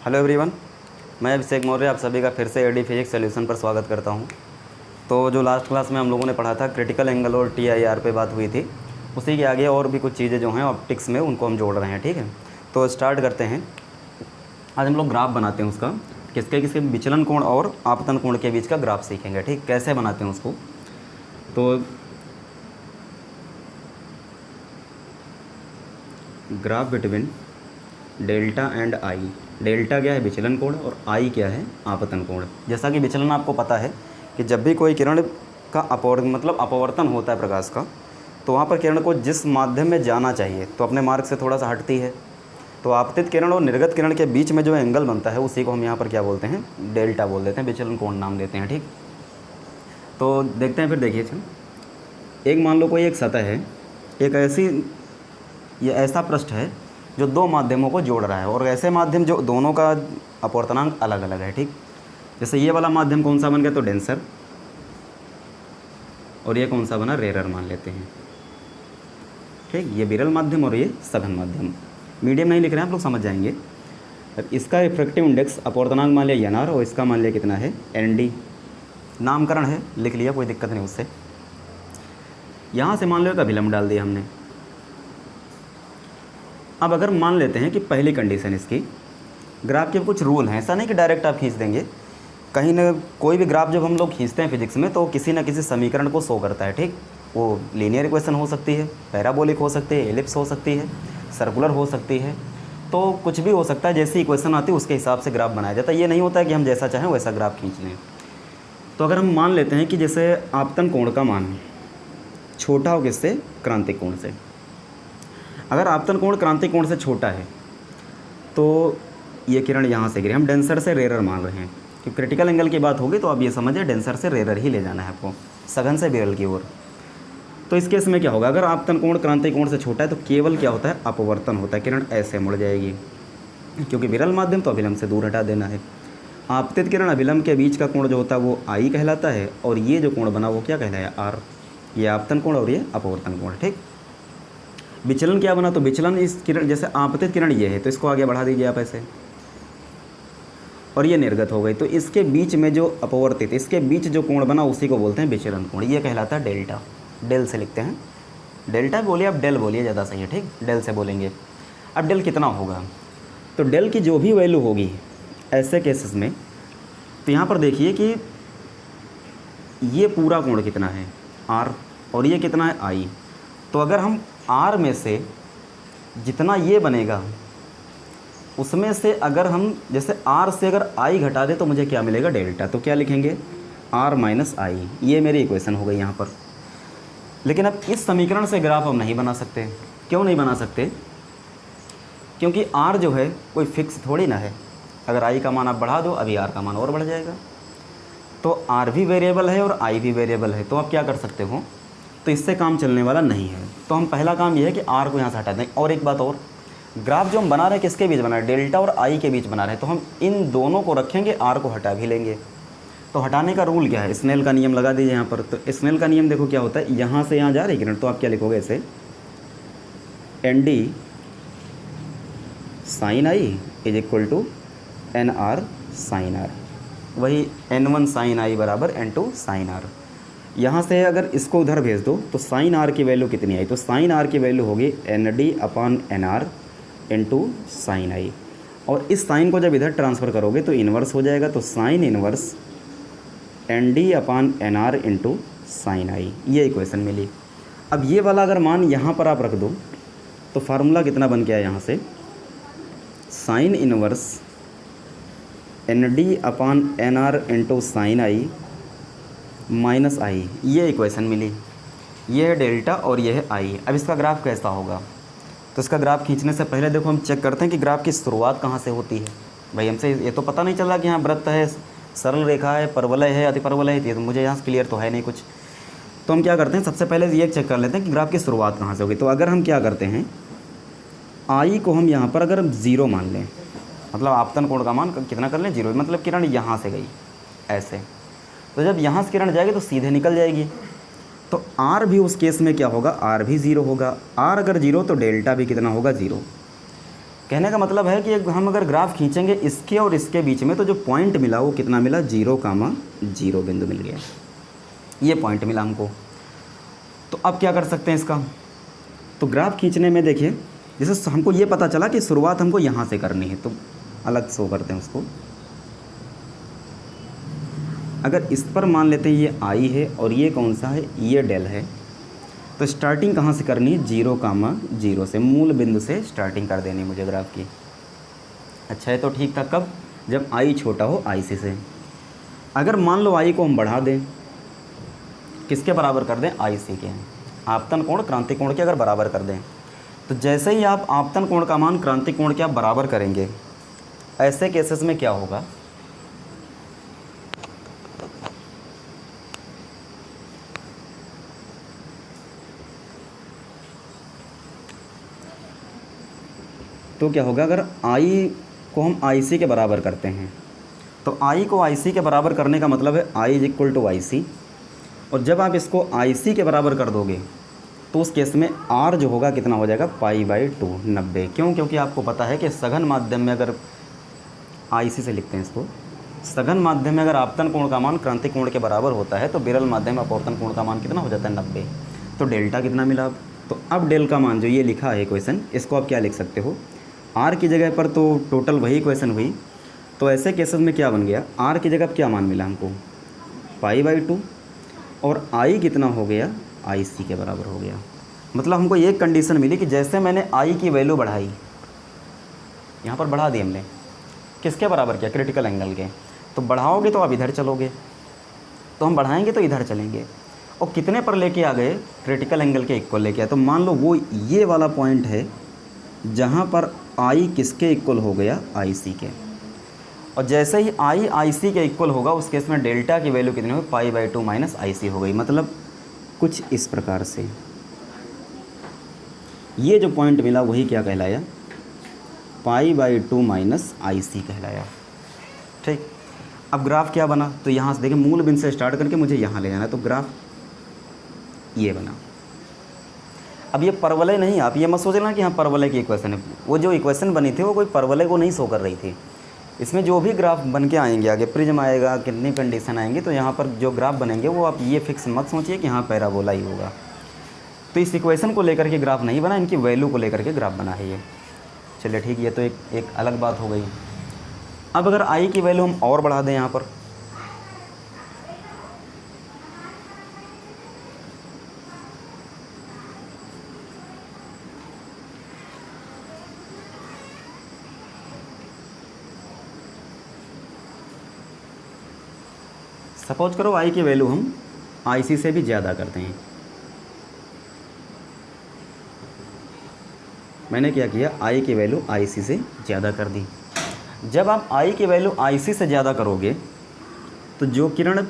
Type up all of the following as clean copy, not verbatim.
Hello everyone, मैं अभिषेक मौर्य आप सभी का फिर से एडी फिजिक्स सॉल्यूशन पर स्वागत करता हूं। तो जो लास्ट क्लास में हम लोगों ने पढ़ा था क्रिटिकल एंगल और टीआईआर पे बात हुई थी, उसी के आगे और भी कुछ चीज़ें जो हैं ऑप्टिक्स में उनको हम जोड़ रहे हैं। ठीक है, तो स्टार्ट करते हैं। आज हम लोग ग्राफ बनाते हैं उसका, किसके किसके विचलन कोण और आपतन कोण के बीच का ग्राफ सीखेंगे। ठीक, कैसे बनाते हैं उसको। तो graph between delta and I. Delta क्या है? विचलन कोण, और आई क्या है? आपतन कोण। जैसा कि विचलन आपको पता है कि जब भी कोई किरण का अपवर्तन होता है प्रकाश का, तो वहाँ पर किरण को जिस माध्यम में जाना चाहिए तो अपने मार्ग से थोड़ा सा हटती है। तो आपतित किरण और निर्गत किरण के बीच में जो एंगल बनता है उसी को हम यहाँ पर क्या बोलते हैं? डेल्टा बोल देते हैं, विचलन कोण नाम देते हैं। ठीक, तो देखते हैं। फिर देखिए, एक मान लो कोई एक सतह है, ये ऐसा पृष्ठ है जो दो माध्यमों को जोड़ रहा है, और ऐसे माध्यम जो दोनों का अपवर्तनांक अलग अलग है। ठीक, जैसे ये वाला माध्यम कौन सा बन गया? तो डेंसर, और ये कौन सा बना? रेरर मान लेते हैं। ठीक, ये विरल माध्यम और ये सघन माध्यम। मीडियम नहीं लिख रहे हैं, आप लोग समझ जाएंगे। अब इसका रिफ्रैक्टिव इंडेक्स अपवर्तनांक मान लिया NR, और इसका मान लिया कितना है? ND। नामकरण है, लिख लिया, कोई दिक्कत नहीं उससे। यहाँ से मान लो एक अभिलंब डाल दिया हमने। अब अगर मान लेते हैं कि पहली कंडीशन इसकी, ग्राफ के कुछ रूल हैं, ऐसा नहीं कि डायरेक्ट आप खींच देंगे। कहीं ना कोई भी ग्राफ जब हम लोग खींचते हैं फिजिक्स में, तो किसी न किसी समीकरण को शो करता है। ठीक, वो लीनियर इक्वेशन हो सकती है, पैराबोलिक हो सकती है, एलिप्स हो सकती है, सर्कुलर हो सकती है, तो कुछ भी हो सकता है। जैसी इक्वेशन आती है उसके हिसाब से ग्राफ बनाया जाता है। ये नहीं होता है कि हम जैसा चाहें वैसा ग्राफ खींच लें। तो अगर हम मान लेते हैं कि जैसे आपतन कोण का मान छोटा हो किससे? क्रांतिक कोण से। अगर आपतन कोण क्रांतिक कोण से छोटा है तो ये किरण यहाँ से गिरी। हम डेंसर से रेरर मान रहे हैं, कि क्रिटिकल एंगल की बात होगी तो आप ये समझिए डेंसर से रेरर ही ले जाना है आपको, सघन से विरल की ओर। तो इस केस में क्या होगा? अगर आपतन कोण क्रांतिक कोण से छोटा है तो केवल क्या होता है? अपवर्तन होता है, किरण ऐसे मुड़ जाएगी, क्योंकि विरल माध्यम तो अभिलंब से दूर हटा देना है। आपतित किरण अभिलंब के बीच का कोण जो होता है वो आई कहलाता है, और ये जो कोण बना वो क्या कहलाया? आर। ये आपतन कोण और ये अपवर्तन कोण। ठीक, विचलन क्या बना? तो विचलन इस किरण, जैसे आपतित किरण ये है तो इसको आगे बढ़ा दीजिए आप ऐसे, और ये निर्गत हो गई, तो इसके बीच में जो अपवर्तित, इसके बीच जो कोण बना उसी को बोलते हैं विचलन कोण। ये कहलाता है डेल्टा। डेल से लिखते हैं, डेल्टा बोलिए, आप डेल बोलिए, ज़्यादा सही है। ठीक, डेल से बोलेंगे। अब डेल कितना होगा? तो डेल की जो भी वैल्यू होगी ऐसे केसेस में, तो यहाँ पर देखिए कि ये पूरा कोण कितना है? आर, और ये कितना है? आई। तो अगर हम आर में से जितना ये बनेगा उसमें से अगर हम जैसे आर से अगर आई घटा दें तो मुझे क्या मिलेगा? डेल्टा। तो क्या लिखेंगे? Are minus i. ये मेरी इक्वेशन हो गई यहाँ पर। लेकिन अब इस समीकरण से ग्राफ हम नहीं बना सकते। क्यों नहीं बना सकते? क्योंकि आर जो है कोई फिक्स थोड़ी ना है। अगर आई का मान आप बढ़ा दो, अभी आर का मान और बढ़ जाएगा। तो आर भी वेरिएबल है और आई भी वेरिएबल है, तो आप क्या कर सकते हो? तो इससे काम चलने वाला नहीं है। तो हम पहला काम ये है कि आर को यहाँ से हटा दें। और एक बात और, ग्राफ जो हम बना रहे हैं किसके बीच बना रहे हैं? डेल्टा और आई के बीच बना रहे हैं, तो हम इन दोनों को रखेंगे, आर को हटा भी लेंगे। तो हटाने का रूल क्या है? स्नेल का नियम लगा दीजिए यहाँ पर। तो स्नेल का नियम देखो क्या होता है, यहाँ से यहाँ जा रही किरण, तो आप क्या लिखोगे? ऐसे ND sine I is equal to NR sine R. वही N1 साइन आई बराबर N2 साइन आर। यहाँ से अगर इसको उधर भेज दो तो साइन आर की वैल्यू कितनी आई? तो साइन आर की वैल्यू होगी ND upon NR into sine i. और इस साइन को जब इधर ट्रांसफ़र करोगे तो इन्वर्स हो जाएगा, तो sine inverse ND upon NR into sine i. ये इक्वेशन मिली। अब ये वाला अगर मान यहाँ पर आप रख दो तो फार्मूला कितना बन गया यहाँ से? Sine inverse ND upon NR into sine i minus i. ये इक्वेशन मिली। ये है डेल्टा और ये है आई। अब इसका ग्राफ कैसा होगा? तो इसका ग्राफ खींचने से पहले देखो हम चेक करते हैं कि ग्राफ की शुरुआत कहाँ से होती है। भाई हमसे ये तो पता नहीं चला कि यहाँ वृत्त है, सरल रेखा है, परवलय है, अतिपरवलय है, ये तो मुझे यहाँ से क्लियर तो है नहीं कुछ। तो हम क्या करते हैं, सबसे पहले ये चेक कर लेते हैं कि ग्राफ की शुरुआत कहाँ से होगी। तो अगर हम क्या करते हैं, आई को हम यहाँ पर अगर 0 मान लें, मतलब आपतन कोण का मान कितना कर लें? 0। मतलब किरण यहाँ से गई ऐसे, तो जब यहाँ से किरण जाएगी तो सीधे निकल जाएगी। तो आर भी उस केस में क्या होगा? आर भी 0 होगा। आर अगर 0 तो डेल्टा भी कितना होगा? 0। कहने का मतलब है कि हम अगर ग्राफ खींचेंगे इसके और इसके बीच में, तो जो पॉइंट मिला वो कितना मिला, 0,0 बिंदु मिल गया, ये पॉइंट मिला हमको। तो अब क्या कर सकते हैं इसका, तो ग्राफ खींचने में देखिए, जैसे हमको ये पता चला कि शुरुआत हमको यहाँ से करनी है, तो अलग शो करते हैं उसको। अगर इस पर मान लेते हैं ये आई है और ये कौन सा है, ये डेल है, तो स्टार्टिंग कहाँ से करनी है, 0,0 से, मूल बिंदु से स्टार्टिंग कर देनी है मुझे ग्राफ की। अच्छा है, तो ठीक था, कब, जब आई छोटा हो आई सी से। अगर मान लो आई को हम बढ़ा दें, किसके बराबर कर दें, आई सी के, आपतन कोण क्रांति कोण के अगर बराबर कर दें, तो जैसे ही आप आपतन कोण का मान क्रांति कोण के आप बराबर करेंगे, ऐसे केसेस में क्या होगा, तो क्या होगा, अगर आई को हम आई सी के बराबर करते हैं, तो आई को आई सी के बराबर करने का मतलब है आई इज इक्वल टू आई सी, और जब आप इसको आई सी के बराबर कर दोगे तो उस केस में आर जो होगा कितना हो जाएगा, π/2, 90। क्यों, क्योंकि आपको पता है कि सघन माध्यम में, अगर आई सी से लिखते हैं इसको, सघन माध्यम में अगर आपतन कोण का मान क्रांति कोण के बराबर होता है, तो विरल माध्यम में अपवर्तन कोण का मान कितना हो जाता है, 90। तो डेल्टा कितना मिला अब, तो अब डेल का मान जो ये लिखा है इक्वेशन, इसको आप क्या लिख सकते हो, आर की जगह पर, तो टोटल वही इक्वेशन हुई, तो ऐसे केसेस में क्या बन गया, आर की जगह अब क्या मान मिला हमको, π/2, और आई कितना हो गया, आई सी के बराबर हो गया। मतलब हमको ये कंडीशन मिली कि जैसे मैंने आई की वैल्यू बढ़ाई, यहाँ पर बढ़ा दी हमने, किसके बराबर किया, क्रिटिकल एंगल के, तो बढ़ाओगे तो आप इधर चलोगे, तो हम बढ़ाएंगे तो इधर चलेंगे, और कितने पर लेके आ गए, क्रिटिकल एंगल के इक्वल लेके आए। तो मान लो वो ये वाला पॉइंट है जहाँ पर आई किसके इक्वल हो गया, आई सी के, और जैसे ही आई आई सी के इक्वल होगा उस केस में डेल्टा की वैल्यू कितनी होगी, π/2 माइनस आई सी हो गई। मतलब कुछ इस प्रकार से ये जो पॉइंट मिला वही क्या कहलाया, π/2 माइनस आई सी कहलाया। ठीक, अब ग्राफ क्या बना, तो यहाँ से देखिए, मूल बिंदु से स्टार्ट करके मुझे यहाँ ले जाना है, तो ग्राफ ये बना। अब ये परवलय नहीं, आप ये मत सोचना कि हाँ परवलय की इक्वेशन है, वो जो इक्वेशन बनी थी वो कोई परवलय को नहीं शो कर रही थी। इसमें जो भी ग्राफ बन के आएंगे आगे, प्रिज्म आएगा, कितनी कंडीशन आएंगी, तो यहाँ पर जो ग्राफ बनेंगे वो आप ये फिक्स मत सोचिए कि हाँ पैराबोला ही होगा। तो इस इक्वेशन को लेकर के ग्राफ नहीं बना, इनकी वैल्यू को लेकर के ग्राफ बना है ये। चलिए ठीक, ये तो एक अलग बात हो गई। अब अगर आई की वैल्यू हम और बढ़ा दें यहाँ पर, सपोज करो आई की वैल्यू हम आई सी से भी ज़्यादा करते हैं। मैंने क्या किया, आई की वैल्यू आई सी से ज़्यादा कर दी। जब आप आई की वैल्यू आई सी से ज़्यादा करोगे तो जो किरण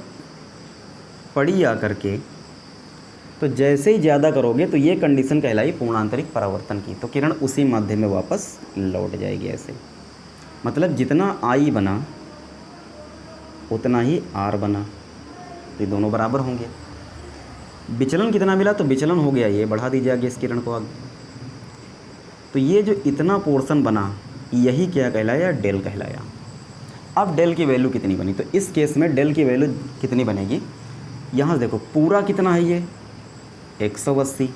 पड़ी आकर के, तो जैसे ही ज़्यादा करोगे तो ये कंडीशन कहलाई पूर्णांतरिक परावर्तन की, तो किरण उसी माध्यम में वापस लौट जाएगी ऐसे। मतलब जितना आई बना उतना ही आर बना, तो ये दोनों बराबर होंगे। विचलन कितना मिला, तो विचलन हो गया ये, बढ़ा दीजिए आगे इस किरण को आगे। तो ये जो इतना पोर्शन बना यही क्या कहलाया, डेल कहलाया। अब डेल की वैल्यू कितनी बनी, तो इस केस में डेल की वैल्यू कितनी बनेगी, यहाँ से देखो पूरा कितना है ये 180।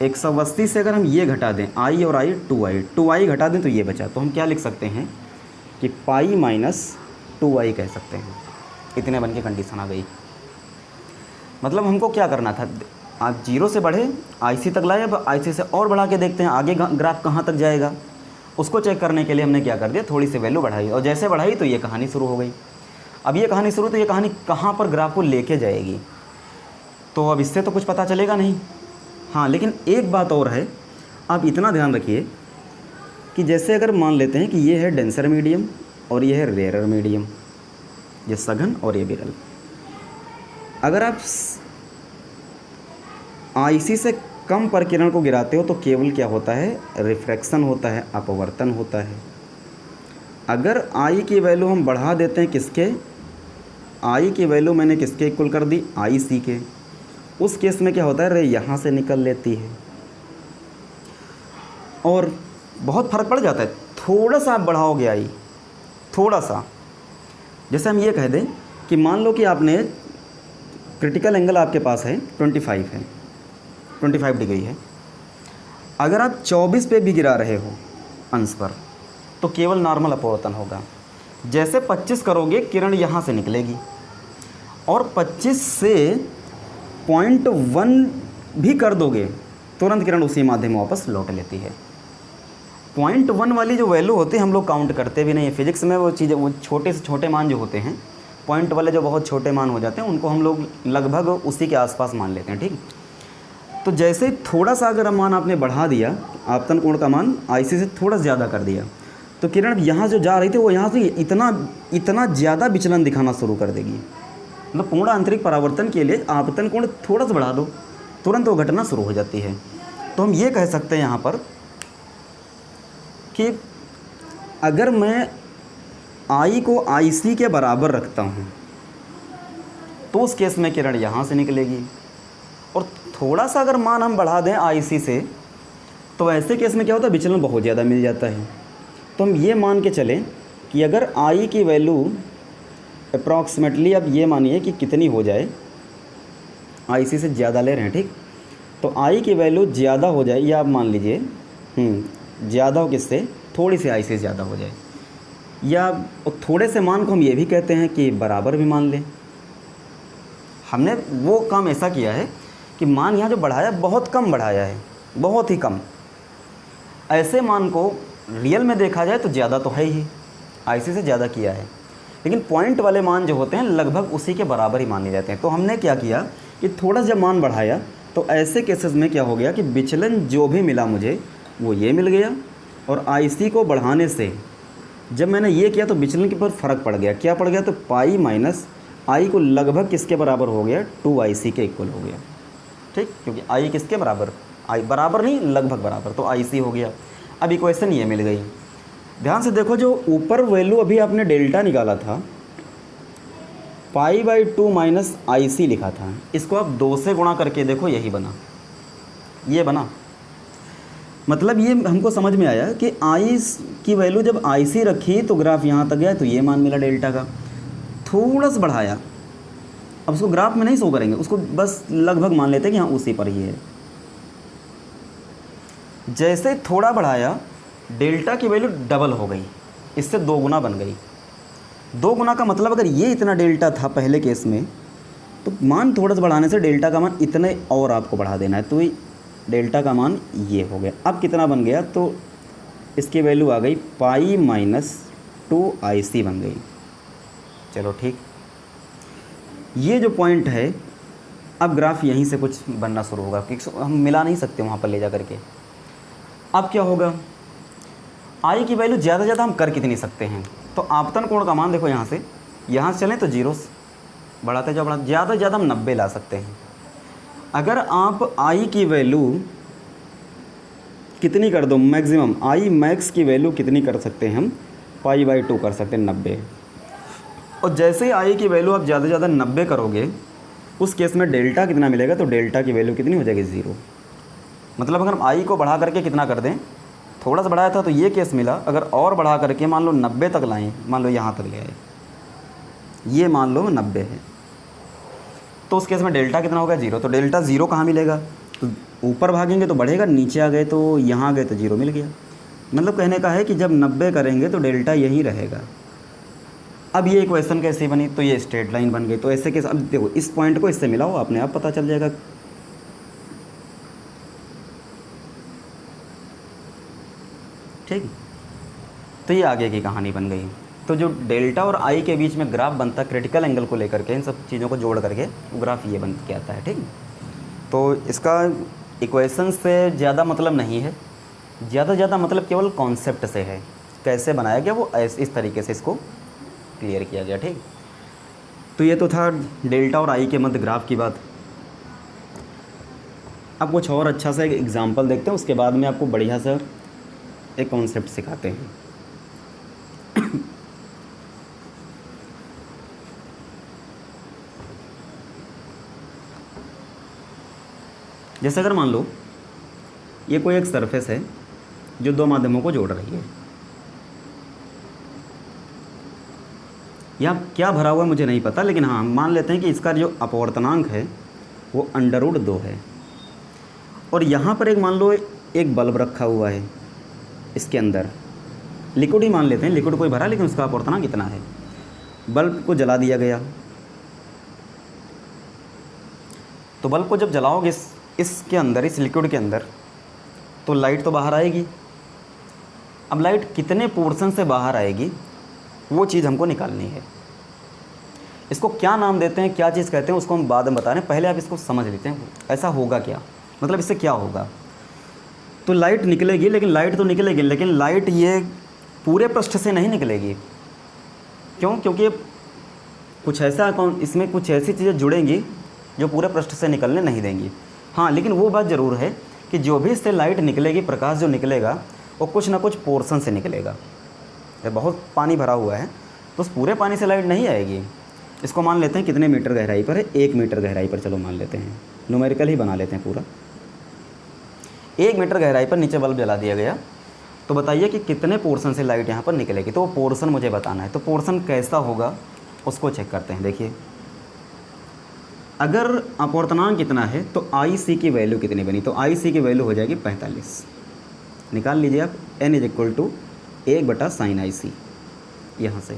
180 से अगर हम ये घटा दें आई और आई 2i घटा दें तो ये बचा, तो हम क्या लिख सकते हैं कि पाई माइनस 2i कह सकते हैं। इतने बन के कंडीशन आ गई। मतलब हमको क्या करना था, आप 0 से बढ़े IC तक लाए, अब IC से और बढ़ा के देखते हैं आगे ग्राफ कहाँ तक जाएगा। उसको चेक करने के लिए हमने क्या कर दिया, थोड़ी सी वैल्यू बढ़ाई, और जैसे बढ़ाई तो ये कहानी शुरू हो गई। अब ये कहानी शुरू, तो ये कहानी कहाँ पर ग्राफ को लेके जाएगी, तो अब इससे तो कुछ पता चलेगा नहीं। हाँ, लेकिन एक बात और है, आप इतना ध्यान रखिए कि जैसे अगर मान लेते हैं कि ये है डेंसर मीडियम और ये है रेयरर मीडियम, ये सघन और ये विरल। अगर आप IC से कम पर किरण को गिराते हो तो केवल क्या होता है, रिफ्रैक्शन होता है, अपवर्तन होता है। अगर आई की वैल्यू हम बढ़ा देते हैं, किसके, आई की वैल्यू मैंने किसके इक्वल कर दी, IC के, उस केस में क्या होता है, रे यहाँ से निकल लेती है। और बहुत फ़र्क पड़ जाता है। थोड़ा सा आप बढ़ाओगे आई, थोड़ा सा, जैसे हम ये कह दें कि मान लो कि आपने क्रिटिकल एंगल आपके पास है 25 है, 25 डिग्री है। अगर आप 24 पे भी गिरा रहे हो अंश पर तो केवल नॉर्मल अपवर्तन होगा। जैसे 25 करोगे किरण यहाँ से निकलेगी और 25 से 0.1 भी कर दोगे तुरंत किरण उसी माध्यम में वापस लौट लेती है। 0.1 वाली जो वैल्यू होती है हम लोग काउंट करते भी नहीं है फिजिक्स में। वो चीज़ें, वो छोटे से छोटे मान जो होते हैं, पॉइंट वाले जो बहुत छोटे मान हो जाते हैं, उनको हम लोग लगभग उसी के आसपास मान लेते हैं। ठीक, तो जैसे थोड़ा सा अगर मान आपने बढ़ा दिया, आपतन कोण का मान आईसी से थोड़ा ज़्यादा कर दिया, तो किरण यहाँ जो जा रही थी वो यहाँ से इतना ज़्यादा विचलन दिखाना शुरू कर देगी। मतलब पूर्ण आंतरिक परावर्तन के लिए आपतन कोण थोड़ा सा बढ़ा दो, तुरंत वो घटना शुरू हो जाती है। तो हम ये कह सकते हैं यहाँ पर कि अगर मैं आई को आईसी के बराबर रखता हूँ तो उस केस में किरण यहाँ से निकलेगी, और थोड़ा सा अगर मान हम बढ़ा दें आईसी से तो ऐसे केस में क्या होता है, विचलन बहुत ज़्यादा मिल जाता है। तो हम ये मान के चलें कि अगर आई की वैल्यू अप्रॉक्सीमेटली, अब ये मानिए कि कितनी हो जाए, आईसी से ज़्यादा ले रहे हैं, ठीक, तो आई की वैल्यू ज़्यादा हो जाए, या आप मान लीजिए ज़्यादा हो किससे, थोड़ी सी आई से ज़्यादा हो जाए, या थोड़े से मान को हम ये भी कहते हैं कि बराबर भी मान लें। हमने वो काम ऐसा किया है कि मान यहाँ जो बढ़ाया बहुत कम बढ़ाया है, बहुत ही कम। ऐसे मान को रियल में देखा जाए तो ज़्यादा तो है ही, आईसी से ज़्यादा किया है, लेकिन पॉइंट वाले मान जो होते हैं लगभग उसी के बराबर ही माने जाते हैं। तो हमने क्या किया कि थोड़ा सा मान बढ़ाया, तो ऐसे केसेस में क्या हो गया कि विचलन जो भी मिला मुझे वो ये मिल गया, और आईसी को बढ़ाने से जब मैंने ये किया तो विचलन के ऊपर फ़र्क पड़ गया। क्या पड़ गया, तो पाई माइनस आई को लगभग किसके बराबर हो गया, 2IC के इक्वल हो गया। ठीक, क्योंकि आई किसके बराबर, आई बराबर नहीं लगभग बराबर, तो IC हो गया। अब इक्वेशन ये मिल गई। ध्यान से देखो, जो ऊपर वैल्यू अभी आपने डेल्टा निकाला था, पाई/2 माइनस IC लिखा था, इसको आप 2 से गुणा करके देखो, यही बना, ये बना। मतलब ये हमको समझ में आया कि आई की वैल्यू जब IC रखी तो ग्राफ यहाँ तक गया, तो ये मान मिला डेल्टा का। थोड़ा सा बढ़ाया, अब उसको ग्राफ में नहीं शो करेंगे, उसको बस लगभग मान लेते हैं कि हाँ उसी पर ही है। जैसे थोड़ा बढ़ाया, डेल्टा की वैल्यू डबल हो गई, इससे 2 गुना बन गई। 2 गुना का मतलब अगर ये इतना डेल्टा था पहले केस में, तो मान थोड़ा सा बढ़ाने से डेल्टा का मान इतने और आपको बढ़ा देना है, तो डेल्टा का मान ये हो गया। अब कितना बन गया, तो इसकी वैल्यू आ गई पाई-2IC बन गई। चलो ठीक, ये जो पॉइंट है, अब ग्राफ यहीं से कुछ बनना शुरू होगा, क्योंकि हम मिला नहीं सकते वहाँ पर ले जा करके। अब क्या होगा, आई की वैल्यू ज़्यादा ज़्यादा हम कर कितनी सकते हैं, तो आपतन कोण का मान देखो, यहाँ से चलें तो जीरो बढ़ाते जाओ, ज़्यादा से ज़्यादा हम 90 ला सकते हैं। अगर आप आई की वैल्यू कितनी कर दो, मैक्सिमम आई मैक्स की वैल्यू कितनी कर सकते हैं हम, पाई/2 कर सकते हैं 90। और जैसे ही आई की वैल्यू आप ज़्यादा से ज़्यादा 90 करोगे, उस केस में डेल्टा कितना मिलेगा, तो डेल्टा की वैल्यू कितनी हो जाएगी, 0। मतलब अगर हम आई को बढ़ा करके कितना कर दें, थोड़ा सा बढ़ाया था तो ये केस मिला, अगर और बढ़ा करके मान लो 90 तक लाएँ, मान लो यहाँ तक ले आए, ये मान लो 90 है, तो उस केस में डेल्टा कितना होगा, 0। तो डेल्टा 0 कहाँ मिलेगा, तो ऊपर भागेंगे तो बढ़ेगा, नीचे आ गए तो यहाँ गए तो 0 मिल गया। मतलब कहने का है कि जब 90 करेंगे तो डेल्टा यहीं रहेगा। अब ये इक्वेशन कैसे बनी, तो ये स्ट्रेट लाइन बन गई। तो ऐसे केस, अब देखो इस पॉइंट को इससे मिलाओ, अपने आप पता चल जाएगा। ठीक, तो ये आगे की कहानी बन गई। तो जो डेल्टा और आई के बीच में ग्राफ बनता है क्रिटिकल एंगल को लेकर के, इन सब चीज़ों को जोड़ करके वो ग्राफ ये बन के आता है। ठीक, तो इसका इक्वेशन से ज़्यादा मतलब नहीं है, ज़्यादा मतलब केवल कॉन्सेप्ट से है, कैसे बनाया गया वो इस तरीके से इसको क्लियर किया गया। ठीक, तो ये तो था डेल्टा और आई के मध्य ग्राफ की बात। अब कुछ और अच्छा सा एक एग्जांपल देखते हैं, उसके बाद में आपको बढ़िया सा एक कॉन्सेप्ट सिखाते हैं। जैसे अगर मान लो ये कोई एक सरफेस है, जो दो माध्यमों को जोड़ रही है। यहाँ क्या भरा हुआ है मुझे नहीं पता, लेकिन हाँ मान लेते हैं कि इसका जो अपवर्तनांक है वो √2 है। और यहाँ पर एक मान लो एक बल्ब रखा हुआ है, इसके अंदर लिक्विड ही मान लेते हैं, लिक्विड कोई भरा लेकिन उसका अपवर्तनांक कितना है। बल्ब को जला दिया गया, तो बल्ब को जब जलाओगे इसके अंदर, इस लिक्विड के अंदर, तो लाइट तो बाहर आएगी। अब लाइट कितने पोर्शन से बाहर आएगी वो चीज़ हमको निकालनी है। इसको क्या नाम देते हैं, क्या चीज़ कहते हैं, उसको हम बाद में बता रहे हैं, पहले आप इसको समझ लेते हैं ऐसा होगा क्या, मतलब इससे क्या होगा। तो लाइट निकलेगी, लेकिन लाइट तो निकलेगी, लेकिन लाइट ये पूरे पृष्ठ से नहीं निकलेगी। क्यों? क्योंकि कुछ ऐसा इसमें कुछ ऐसी चीज़ें जुड़ेंगी जो पूरे पृष्ठ से निकलने नहीं देंगी। हाँ, लेकिन वो बात ज़रूर है कि जो भी इससे लाइट निकलेगी, प्रकाश जो निकलेगा वो कुछ ना कुछ पोर्शन से निकलेगा। जब बहुत पानी भरा हुआ है तो उस पूरे पानी से लाइट नहीं आएगी। इसको मान लेते हैं कितने मीटर गहराई पर है, 1 मीटर गहराई पर, चलो मान लेते हैं, न्यूमेरिकल ही बना लेते हैं पूरा। 1 मीटर गहराई पर नीचे बल्ब जला दिया गया, तो बताइए कि कितने पोर्शन से लाइट यहाँ पर निकलेगी। तो वो पोर्शन मुझे बताना है। तो पोर्शन कैसा होगा उसको चेक करते हैं। देखिए, अगर अपवर्तनांक कितना है तो IC की वैल्यू कितनी बनी, तो IC की वैल्यू हो जाएगी 45। निकाल लीजिए आप, N = 1/sin IC यहाँ से।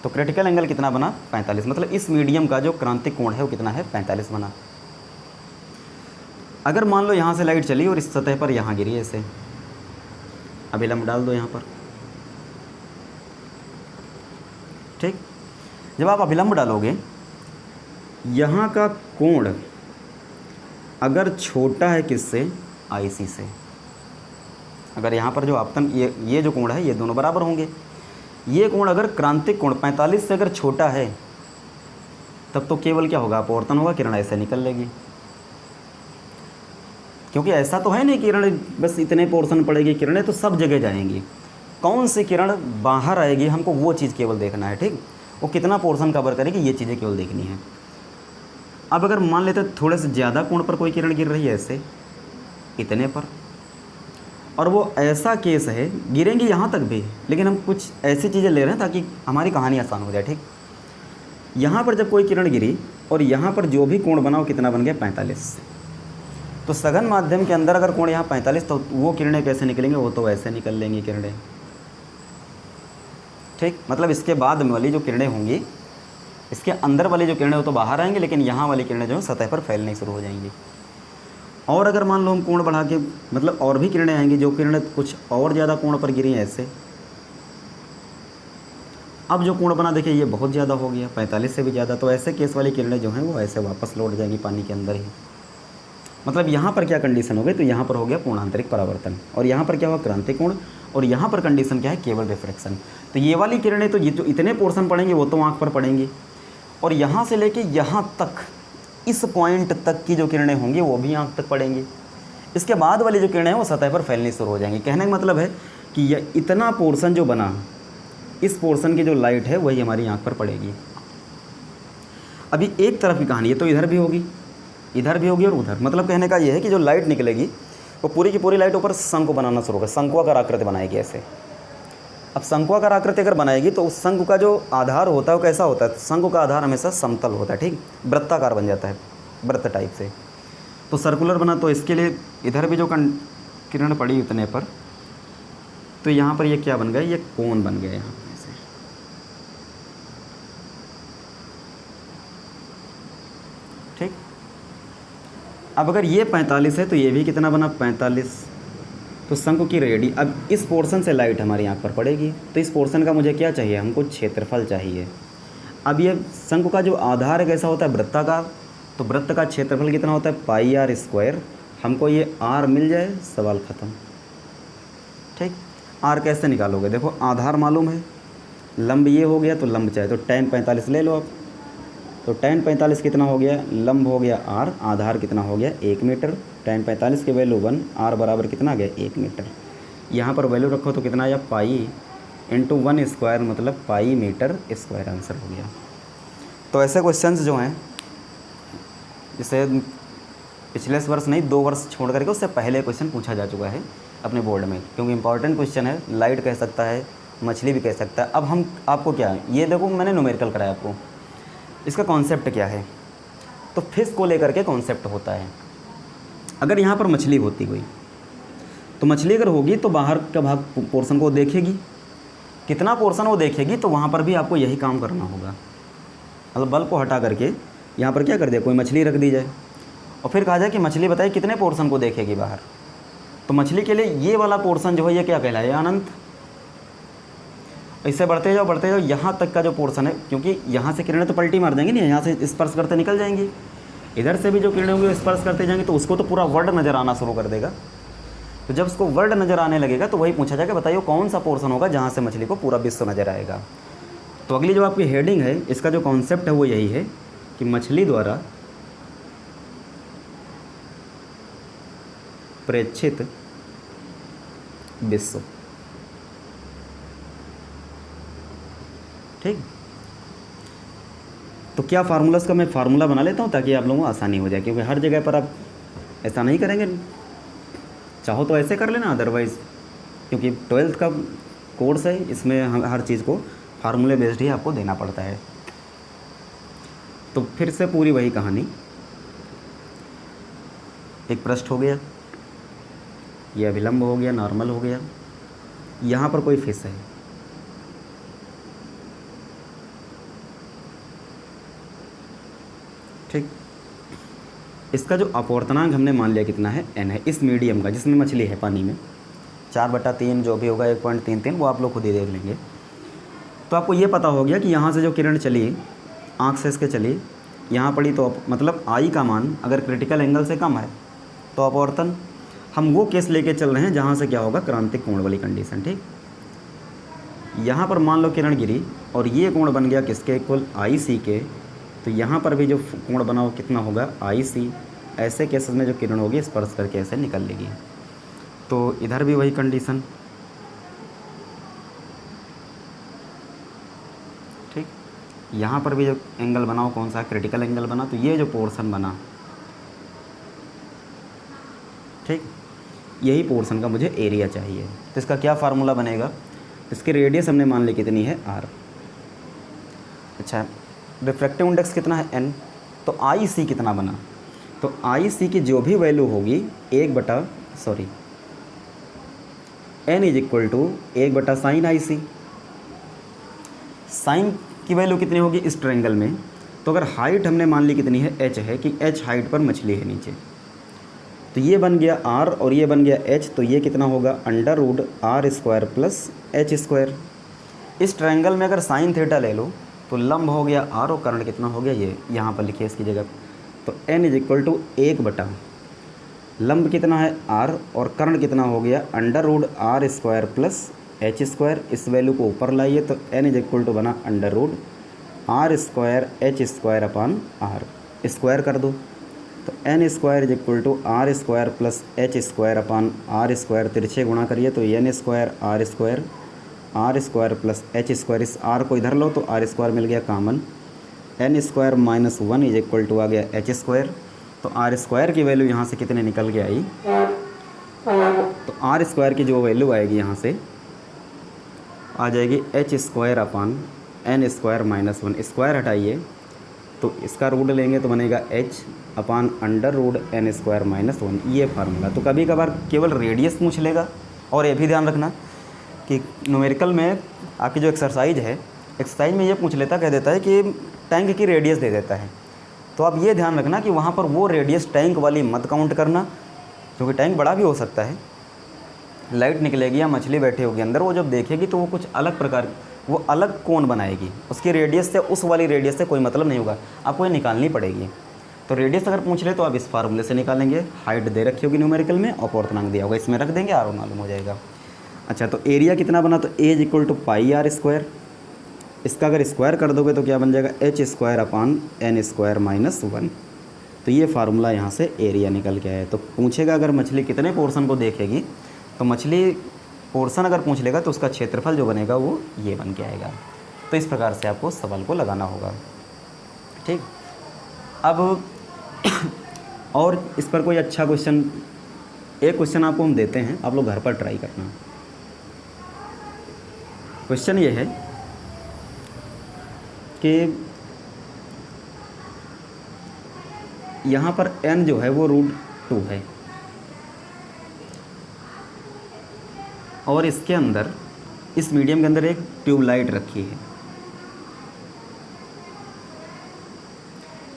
तो क्रिटिकल एंगल कितना बना, 45। मतलब इस मीडियम का जो क्रांतिक कोण है वो कितना है, 45 बना। अगर मान लो यहाँ से लाइट चली और इस सतह पर यहाँ गिरी ऐसे, अभिलंब डाल दो यहाँ पर, ठीक। जब आप अभिलंब डालोगे, यहाँ का कोण अगर छोटा है किससे, IC से, अगर यहाँ पर जो आपतन ये जो कोण है ये दोनों बराबर होंगे। ये कोण अगर क्रांतिक कोण 45 से अगर छोटा है तब तो केवल क्या होगा, अपवर्तन होगा, किरण ऐसे निकल लेगी। क्योंकि ऐसा तो है नहीं किरण बस इतने पोर्शन पड़ेगी, किरणें तो सब जगह जाएंगी। कौन सी किरण बाहर आएगी हमको वो चीज़ केवल देखना है, ठीक। वो कितना पोर्शन कवर करेगी ये चीज़ें केवल देखनी है। अब अगर मान लेते थोड़े से ज़्यादा कोण पर कोई किरण गिर रही है ऐसे, इतने पर, और वो ऐसा केस है गिरेंगी यहाँ तक भी, लेकिन हम कुछ ऐसी चीज़ें ले रहे हैं ताकि हमारी कहानी आसान हो जाए, ठीक। यहाँ पर जब कोई किरण गिरी और यहाँ पर जो भी कोण बना वो कितना बन गया, 45। तो सघन माध्यम के अंदर अगर कोण यहाँ 45, तो वो किरणें कैसे निकलेंगे, वो तो ऐसे निकल लेंगी किरणें, ठीक। मतलब इसके बाद में वाली जो किरणें होंगी, इसके अंदर वाली जो किरणें वो तो बाहर आएंगी, लेकिन यहाँ वाली किरणें जो है सतह पर फैलनी शुरू हो जाएंगी। और अगर मान लो हम कोण बढ़ा के, मतलब और भी किरणें आएंगी, जो किरणें कुछ और ज़्यादा कोण पर गिरी हैं ऐसे, अब जो कोण बना देखिए ये बहुत ज़्यादा हो गया, 45 से भी ज़्यादा। तो ऐसे केस वाली किरणें जो हैं वो ऐसे वापस लौट जाएंगी पानी के अंदर ही। मतलब यहाँ पर क्या कंडीशन हो गई, तो यहाँ पर हो गया पूर्णांतरिक परावर्तन, और यहाँ पर क्या हुआ, क्रांतिक कोण, और यहाँ पर कंडीशन क्या है, केवल रिफ्रैक्शन। तो ये वाली किरणें तो ये जो इतने पोर्शन पड़ेंगे वो तो आँख पर पड़ेंगी, और यहाँ से लेके यहाँ तक, इस पॉइंट तक की जो किरणें होंगी वो भी आँख तक पड़ेंगी। इसके बाद वाली जो किरणें हैं वो सतह पर फैलनी शुरू हो जाएंगी। कहने का मतलब है कि यह इतना पोर्शन जो बना, इस पोर्शन की जो लाइट है वही हमारी आँख पर पड़ेगी। अभी एक तरफ की कहानी है, तो इधर भी होगी, इधर भी होगी और उधर। मतलब कहने का ये है कि जो लाइट निकलेगी वो पूरी की पूरी लाइट ऊपर शंकु बनाना शुरू होगा, शंकुआकार आकृति बनाएगी ऐसे। अब शंकुआकार आकृति अगर बनाएगी तो उस शंकु का जो आधार होता है वो कैसा होता है, शंकु का आधार हमेशा समतल होता है, ठीक, वृत्ताकार बन जाता है, वृत्त टाइप से। तो सर्कुलर बना, तो इसके लिए इधर भी जो किरण पड़ी उतने पर, तो यहाँ पर ये क्या बन गया, ये कोण बन गया यहाँ पर ऐसे, ठीक। अब अगर ये 45 है तो ये भी कितना बना, 45। तो शंकु की रेडी, अब इस पोर्शन से लाइट हमारी आँख पर पड़ेगी, तो इस पोर्शन का मुझे क्या चाहिए, हमको क्षेत्रफल चाहिए। अब ये शंकु का जो आधार है कैसा होता है, वृत्ताकार, तो वृत्त का क्षेत्रफल कितना होता है, πr²। हमको ये r मिल जाए, सवाल ख़त्म, ठीक। r कैसे निकालोगे, देखो आधार मालूम है, लंब ये हो गया तो लंब चाहे तो tan 45 ले लो आप। तो tan 45 कितना हो गया, लंब हो गया r, आधार कितना हो गया 1 मीटर, tan 45 की वैल्यू 1, r बराबर कितना आ गया 1 मीटर। यहाँ पर वैल्यू रखो तो कितना आया, पाई इंटू 1² मतलब पाई मीटर स्क्वायर, आंसर हो गया। तो ऐसे क्वेश्चंस जो हैं, जैसे पिछले वर्ष नहीं 2 वर्ष छोड़ करके उससे पहले क्वेश्चन पूछा जा चुका है, अपने बोर्ड में, क्योंकि इंपॉर्टेंट क्वेश्चन है, लाइट कह सकता है, मछली भी कह सकता है। अब हम आपको क्या है, ये देखो मैंने न्यूमेरिकल कराया आपको, इसका कॉन्सेप्ट क्या है, तो फिश को लेकर के कॉन्सेप्ट होता है। अगर यहाँ पर मछली होती कोई, तो मछली अगर होगी तो बाहर का भाग पोर्शन को देखेगी, कितना पोर्शन वो देखेगी, तो वहाँ पर भी आपको यही काम करना होगा। मतलब बल्ब को हटा करके यहाँ पर क्या कर दिया, कोई मछली रख दी जाए और फिर कहा जाए कि मछली बताइए कितने पोर्शन को देखेगी बाहर, तो मछली के लिए ये वाला पोर्शन जो है ये क्या कहलाए, अनंत। इससे बढ़ते जाओ यहाँ तक का जो पोर्शन है, क्योंकि यहाँ से किरणें तो पलटी मार जाएंगी नहीं, यहाँ से स्पर्श करते निकल जाएंगी, इधर से भी जो किरणें होंगी स्पर्श करते जाएंगे, तो उसको तो पूरा वर्ड नज़र आना शुरू कर देगा। तो जब उसको वर्ड नज़र आने लगेगा तो वही पूछा जाएगा, बताइए कौन सा पोर्शन होगा जहाँ से मछली को पूरा विश्व नज़र आएगा। तो अगली जो आपकी हेडिंग है, इसका जो कॉन्सेप्ट है वो यही है कि मछली द्वारा प्रेक्षित विश्व। ठीक, तो क्या फार्मूलास का मैं फार्मूला बना लेता हूँ ताकि आप लोगों को आसानी हो जाए, क्योंकि हर जगह पर आप ऐसा नहीं करेंगे। चाहो तो ऐसे कर लेना, अदरवाइज़ क्योंकि 12th का कोर्स है, इसमें हर चीज़ को फार्मूले बेस्ड ही आपको देना पड़ता है। तो फिर से पूरी वही कहानी, एक पृष्ठ हो गया, यह अभिलंब हो गया, नॉर्मल हो गया, यहाँ पर कोई फिश है, ठीक। इसका जो अपवर्तनांक हमने मान लिया कितना है, n है, इस मीडियम का जिसमें मछली है पानी में, 4/3 जो भी होगा 1.33, वो आप लोग खुद ही देख लेंगे। तो आपको ये पता हो गया कि यहाँ से जो किरण चली, आँख से इसके चली, यहाँ पड़ी, तो मतलब आई का मान अगर क्रिटिकल एंगल से कम है तो अपवर्तन। हम वो केस लेके चल रहे हैं जहाँ से क्या होगा, क्रांतिक कोण वाली कंडीशन, ठीक। यहाँ पर मान लो किरण गिरी और ये कोण बन गया किसके इक्वल, IC के, तो यहाँ पर भी जो कोण बना वो कितना होगा, IC। ऐसे केसेस में जो किरण होगी स्पर्श करके ऐसे निकल लेगी। तो इधर भी वही कंडीशन, ठीक। यहाँ पर भी जो एंगल बना वो कौन सा, क्रिटिकल एंगल बना, तो ये जो पोर्शन बना, ठीक, यही पोर्शन का मुझे एरिया चाहिए। तो इसका क्या फार्मूला बनेगा, इसकी रेडियस हमने मान ली कितनी है, r। अच्छा, रिफ्रैक्टिव इंडेक्स कितना है, n। तो IC कितना बना, तो IC की जो भी वैल्यू होगी n is equal to 1/sin IC। Sine की वैल्यू कितनी होगी इस ट्रायंगल में, तो अगर हाइट हमने मान ली कितनी है, h है, कि h हाइट पर मछली है नीचे, तो ये बन गया r और ये बन गया h, तो ये कितना होगा, √r² प्लस h²। इस ट्रायंगल में अगर साइन थीटा ले लो तो लंब हो गया r और कर्ण कितना हो गया, ये यहाँ पर लिखिए इसकी जगह, तो n इज इक्वल टू 1/, लंब कितना है r और कर्ण कितना हो गया, √r² प्लस h²। इस वैल्यू को ऊपर लाइए तो n इज इक्वल टू बना √r² h² अपान r, स्क्वायर कर दो, तो n² is equal to r² plus h² upon r², तिरछे गुणा करिए तो n² r² प्लस h², इस r को इधर लो तो r² मिल गया common, n² minus 1 is equal to आ गया h²। तो r² की वैल्यू यहाँ से कितने निकल के आई, तो r² की जो वैल्यू आएगी यहाँ से आ जाएगी h² अपान n² माइनस 1, स्क्वायर हटाइए तो इसका रूट लेंगे तो बनेगा h अपान √n² माइनस 1, ये फार्मूला। तो कभी कभार केवल रेडियस पूछ लेगा, और ये भी ध्यान रखना कि न्यूमेरिकल में आपकी जो एक्सरसाइज है, एक्सरसाइज में ये पूछ लेता, कह देता है कि टैंक की रेडियस दे देता है, तो आप ये ध्यान रखना कि वहाँ पर वो रेडियस टैंक वाली मत काउंट करना, क्योंकि टैंक बड़ा भी हो सकता है, लाइट निकलेगी या मछली बैठी होगी अंदर, वो जब देखेगी तो वो कुछ अलग प्रकार, वो अलग कोण बनाएगी, उसकी रेडियस से उस वाली रेडियस से कोई मतलब नहीं होगा, आपको ये निकालनी पड़ेगी। तो रेडियस अगर पूछ ले तो आप इस फार्मूले से निकालेंगे, हाइट दे रखी होगी न्यूमेरिकल में और अपवर्तनांक दिया होगा, इसमें रख देंगे, r मालूम हो जाएगा। अच्छा, तो एरिया कितना बना, तो a is equal to πr², इसका अगर स्क्वायर कर दोगे तो क्या बन जाएगा, h² अपान n² माइनस 1। तो ये फार्मूला यहाँ से एरिया निकल के आया। तो पूछेगा अगर मछली कितने पोर्शन को देखेगी, तो मछली पोर्शन अगर पूछ लेगा तो उसका क्षेत्रफल जो बनेगा वो ये बन के आएगा। तो इस प्रकार से आपको सवाल को लगाना होगा, ठीक। अब और इस पर कोई अच्छा क्वेश्चन एक क्वेश्चन आपको हम देते हैं, आप लोग घर पर ट्राई करना। क्वेश्चन ये है कि यहाँ पर n जो है वो √2 है और इसके अंदर, इस मीडियम के अंदर एक ट्यूबलाइट रखी है।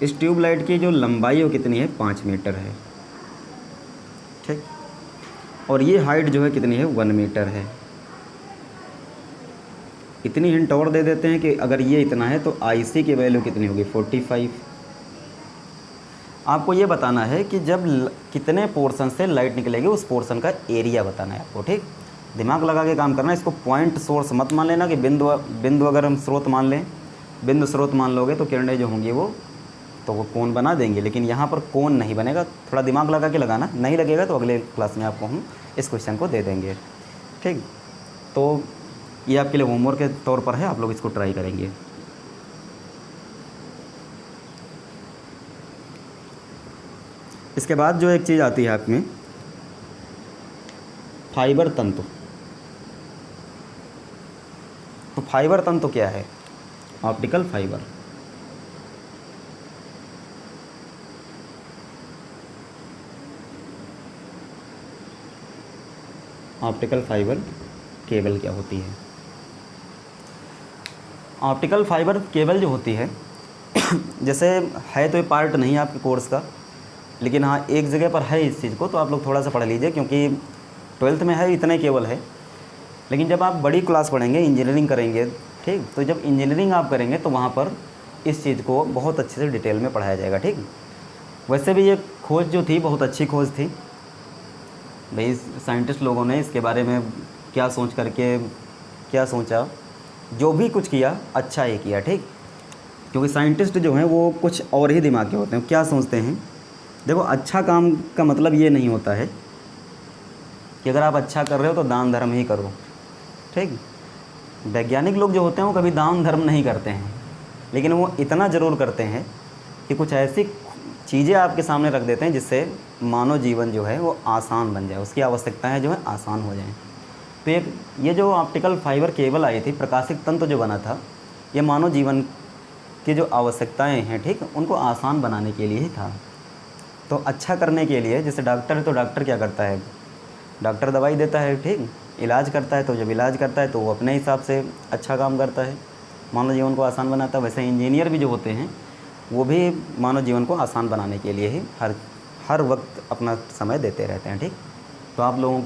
इस ट्यूबलाइट की जो लंबाई वो कितनी है, 5 मीटर है, ठीक। और ये हाइट जो है कितनी है, 1 मीटर है। इतनी हिंट और दे देते हैं कि अगर ये इतना है तो IC की वैल्यू कितनी होगी, 45। आपको ये बताना है कि जब कितने पोर्शन से लाइट निकलेगी उस पोर्शन का एरिया बताना है आपको, ठीक। दिमाग लगा के काम करना है। इसको पॉइंट सोर्स मत मान लेना कि बिंदु अगर हम स्रोत मान लें, बिंदु स्रोत मान लोगे तो किरणें जो होंगी वो कोण बना देंगे, लेकिन यहाँ पर कोण नहीं बनेगा। थोड़ा दिमाग लगा के लगाना, नहीं लगेगा तो अगले क्लास में आपको हम इस क्वेश्चन को दे देंगे, ठीक। तो ये आपके लिए होमवर्क के तौर पर है, आप लोग इसको ट्राई करेंगे। इसके बाद जो एक चीज़ आती है आप में, फाइबर तंतु। तो फाइबर तंतु क्या है, optical fibre. Optical fibre cable क्या होती है। ऑप्टिकल फाइबर केबल जो होती है जैसे है तो ये पार्ट नहीं है आपके कोर्स का, लेकिन हाँ एक जगह पर है इस चीज़ को, तो आप लोग थोड़ा सा पढ़ लीजिए, क्योंकि 12th में है इतने केबल है। लेकिन जब आप बड़ी क्लास पढ़ेंगे, इंजीनियरिंग करेंगे, ठीक, तो जब इंजीनियरिंग आप करेंगे तो वहाँ पर इस चीज़ को बहुत अच्छे से डिटेल में पढ़ाया जाएगा, ठीक। वैसे भी ये खोज जो थी बहुत अच्छी खोज थी भाई। साइंटिस्ट लोगों ने इसके बारे में क्या सोच करके क्या सोचा, जो भी कुछ किया अच्छा ही किया, ठीक। क्योंकि साइंटिस्ट जो हैं वो कुछ और ही दिमाग के होते हैं। क्या सोचते हैं, देखो अच्छा काम का मतलब ये नहीं होता है कि अगर आप अच्छा कर रहे हो तो दान धर्म ही करो, ठीक। वैज्ञानिक लोग जो होते हैं वो कभी दान धर्म नहीं करते हैं, लेकिन वो इतना ज़रूर करते हैं कि कुछ ऐसी चीज़ें आपके सामने रख देते हैं जिससे मानव जीवन जो है वो आसान बन जाए, उसकी आवश्यकताएं जो है आसान हो जाएं। तो ये जो ऑप्टिकल फाइबर केबल आई थी, प्रकाशिक तंतु जो बना था, ये मानव जीवन की जो आवश्यकताएं हैं, ठीक, उनको आसान बनाने के लिए ही था। तो अच्छा करने के लिए, जैसे डॉक्टर है तो डॉक्टर क्या करता है, डॉक्टर दवाई देता है, ठीक, इलाज करता है। तो जब इलाज करता है तो वो अपने हिसाब से अच्छा काम करता है, मानव जीवन को आसान बनाता है। वैसे इंजीनियर भी जो होते हैं वो भी मानव जीवन को आसान बनाने के लिए ही हर वक्त अपना समय देते रहते हैं, ठीक। तो आप लोगों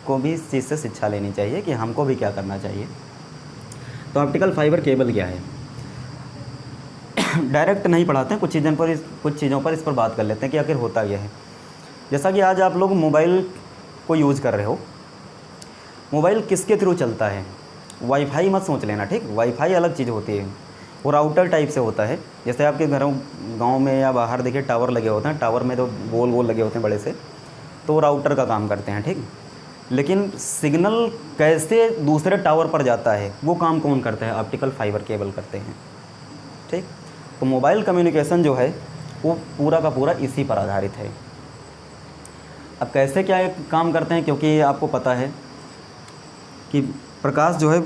को भी इस चीज़ से शिक्षा लेनी चाहिए कि हमको भी क्या करना चाहिए। तो ऑप्टिकल फाइबर केबल क्या है, डायरेक्ट नहीं पढ़ाते हैं, कुछ चीज़ों पर इस पर बात कर लेते हैं कि आखिर होता क्या है। जैसा कि आज आप लोग मोबाइल को यूज़ कर रहे हो, मोबाइल किसके थ्रू चलता है, वाईफाई मत सोच लेना, ठीक। वाईफाई अलग चीज़ होती है, वो राउटर टाइप से होता है। जैसे आपके घरों गांव में या बाहर देखिए टावर लगे होते हैं, टावर में तो गोल गोल लगे होते हैं बड़े से, तो वो राउटर का काम करते हैं, ठीक। लेकिन सिग्नल कैसे दूसरे टावर पर जाता है वो काम कौन करता है, ऑप्टिकल फाइबर केबल करते हैं, ठीक। तो मोबाइल कम्युनिकेशन जो है वो पूरा का पूरा इसी पर आधारित है। अब कैसे क्या काम करते हैं, क्योंकि आपको पता है कि प्रकाश जो है,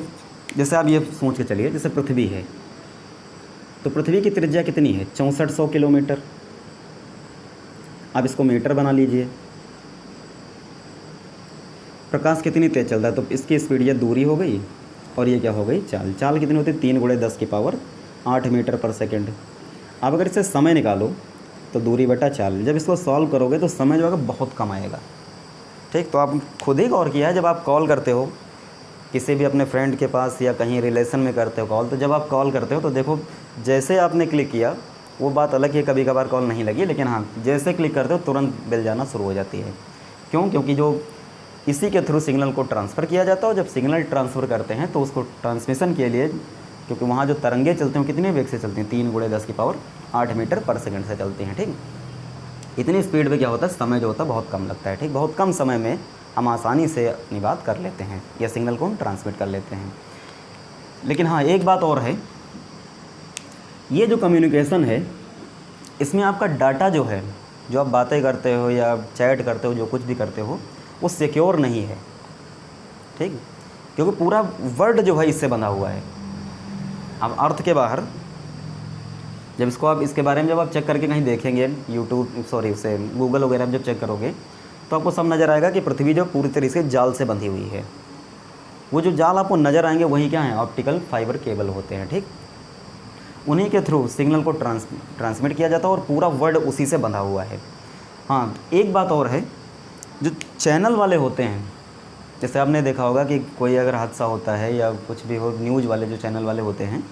जैसे आप ये सोच के चलिए, जैसे पृथ्वी है तो पृथ्वी की त्रिज्या कितनी है, 6400 किलोमीटर। आप इसको मीटर बना लीजिए। प्रकाश कितनी तेज़ चलता है, तो इसकी स्पीड, ये दूरी हो गई और ये क्या हो गई, चाल। चाल कितनी होती है, 3 × 10⁸ मीटर पर सेकेंड। आप अगर इससे समय निकालो तो दूरी बटा चाल, जब इसको सॉल्व करोगे तो समय जो है बहुत कम आएगा, ठीक। तो आप खुद ही गौर किया है, जब आप कॉल करते हो किसी भी अपने फ्रेंड के पास या कहीं रिलेशन में करते हो कॉल, तो जब आप कॉल करते हो तो देखो जैसे आपने क्लिक किया वो बात अलग है, कभी कभार कॉल नहीं लगी, लेकिन हाँ जैसे क्लिक करते हो तुरंत बिल जाना शुरू हो जाती है। क्यों, क्योंकि जो इसी के थ्रू सिग्नल को ट्रांसफ़र किया जाता है, और जब सिग्नल ट्रांसफ़र करते हैं तो उसको ट्रांसमिशन के लिए, क्योंकि वहाँ जो तरंगे चलते हैं कितने वेग से चलती हैं, 3 × 10⁸ मीटर पर सेकेंड से चलती हैं, ठीक। इतनी स्पीड में क्या होता है, समय जो होता है बहुत कम लगता है, ठीक। बहुत कम समय में हम आसानी से अपनी बात कर लेते हैं या सिग्नल को हम ट्रांसमिट कर लेते हैं। लेकिन हाँ एक बात और है, ये जो कम्युनिकेशन है इसमें आपका डाटा जो है जो आप बातें करते हो या चैट करते हो, जो कुछ भी करते हो, वो सिक्योर नहीं है, ठीक, क्योंकि पूरा वर्ल्ड जो है इससे बंधा हुआ है। अब अर्थ के बाहर जब इसको आप इसके बारे में जब आप चेक करके कहीं देखेंगे, यूट्यूब सॉरी उसे गूगल वगैरह में जब चेक करोगे तो आपको सब नज़र आएगा कि पृथ्वी जो पूरी तरीके से जाल से बंधी हुई है। वो जो जाल आपको नज़र आएंगे वही क्या है, ऑप्टिकल फाइबर केबल होते हैं, ठीक। उन्हीं के थ्रू सिग्नल को ट्रांसमिट किया जाता है और पूरा वर्ल्ड उसी से बंधा हुआ है। हाँ, एक बात और है, जो चैनल वाले होते हैं, जैसे आपने देखा होगा कि कोई अगर हादसा होता है या कुछ भी हो, न्यूज़ वाले जो चैनल वाले होते हैं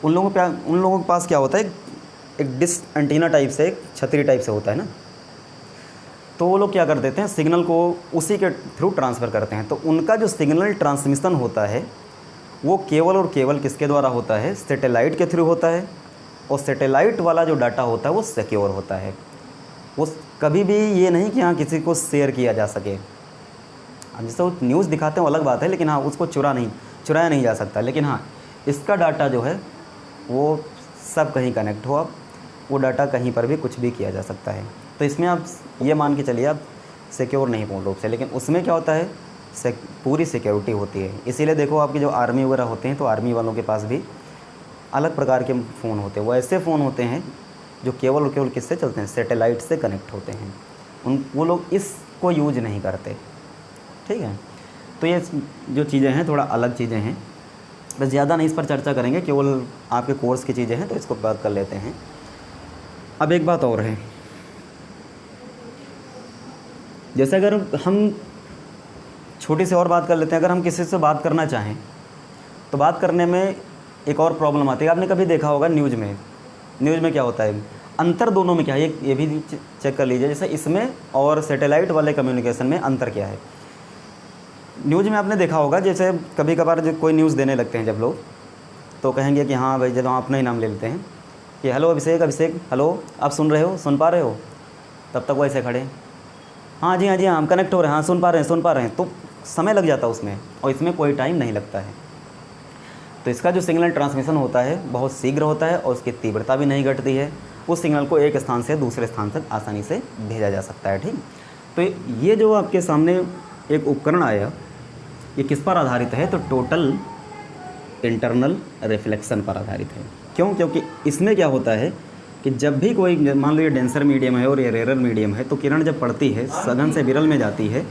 उन लोगों के पास क्या होता है, एक डिश एंटीना टाइप से, एक छतरी टाइप से होता है ना, तो वो लोग क्या कर देते हैं, सिग्नल को उसी के थ्रू ट्रांसफ़र करते हैं। तो उनका जो सिग्नल ट्रांसमिशन होता है वो केवल और केवल किसके द्वारा होता है, सैटेलाइट के थ्रू होता है। और सैटेलाइट वाला जो डाटा होता है वो सिक्योर होता है, वो कभी भी ये नहीं कि हाँ किसी को शेयर किया जा सके। अब जैसे वो न्यूज़ दिखाते हैं अलग बात है, लेकिन हाँ उसको चुराया नहीं जा सकता। लेकिन हाँ इसका डाटा जो है वो सब कहीं कनेक्ट हो, आप वो डाटा कहीं पर भी कुछ भी किया जा सकता है। तो इसमें आप ये मान के चलिए आप सिक्योर नहीं पूर्ण रूप से, लेकिन उसमें क्या होता है, पूरी सिक्योरिटी होती है। इसीलिए देखो आपकी जो आर्मी वगैरह होते हैं तो आर्मी वालों के पास भी अलग प्रकार के फ़ोन होते हैं। वो ऐसे फ़ोन होते हैं जो केवल और केवल किससे चलते हैं, सैटेलाइट से कनेक्ट होते हैं। वो लोग इसको यूज नहीं करते, ठीक है। तो ये जो चीज़ें हैं थोड़ा अलग चीज़ें हैं, बस ज़्यादा नहीं इस पर चर्चा करेंगे, केवल आपके कोर्स की चीज़ें हैं तो इसको बात कर लेते हैं। अब एक बात और है, जैसे अगर हम छोटी सी और बात कर लेते हैं, अगर हम किसी से बात करना चाहें तो बात करने में एक और प्रॉब्लम आती है। आपने कभी देखा होगा न्यूज़ में क्या होता है, अंतर दोनों में क्या है ये भी चेक कर लीजिए। जैसे इसमें और सैटेलाइट वाले कम्युनिकेशन में अंतर क्या है। न्यूज़ में आपने देखा होगा, जैसे कभी कभार जब कोई न्यूज़ देने लगते हैं जब लोग, तो कहेंगे कि हाँ भाई, जब हम अपना ही नाम ले लेते हैं कि हेलो अभिषेक, हेलो आप सुन रहे हो, सुन पा रहे हो, तब तक वो ऐसे खड़े, हाँ जी हम कनेक्ट हो रहे हैं, हाँ सुन पा रहे हैं। तो समय लग जाता है उसमें, और इसमें कोई टाइम नहीं लगता है। तो इसका जो सिग्नल ट्रांसमिशन होता है बहुत शीघ्र होता है और उसकी तीव्रता भी नहीं घटती है। उस सिग्नल को एक स्थान से दूसरे स्थान तक आसानी से भेजा जा सकता है, ठीक। तो ये जो आपके सामने एक उपकरण आया, ये किस पर आधारित है, तो टोटल इंटरनल रिफ्लेक्शन पर आधारित है। क्यों, क्योंकि इसमें क्या होता है कि जब भी कोई, मान लो ये डेंसर मीडियम है और ये रेरर मीडियम है, तो किरण जब पड़ती है सघन से विरल में जाती है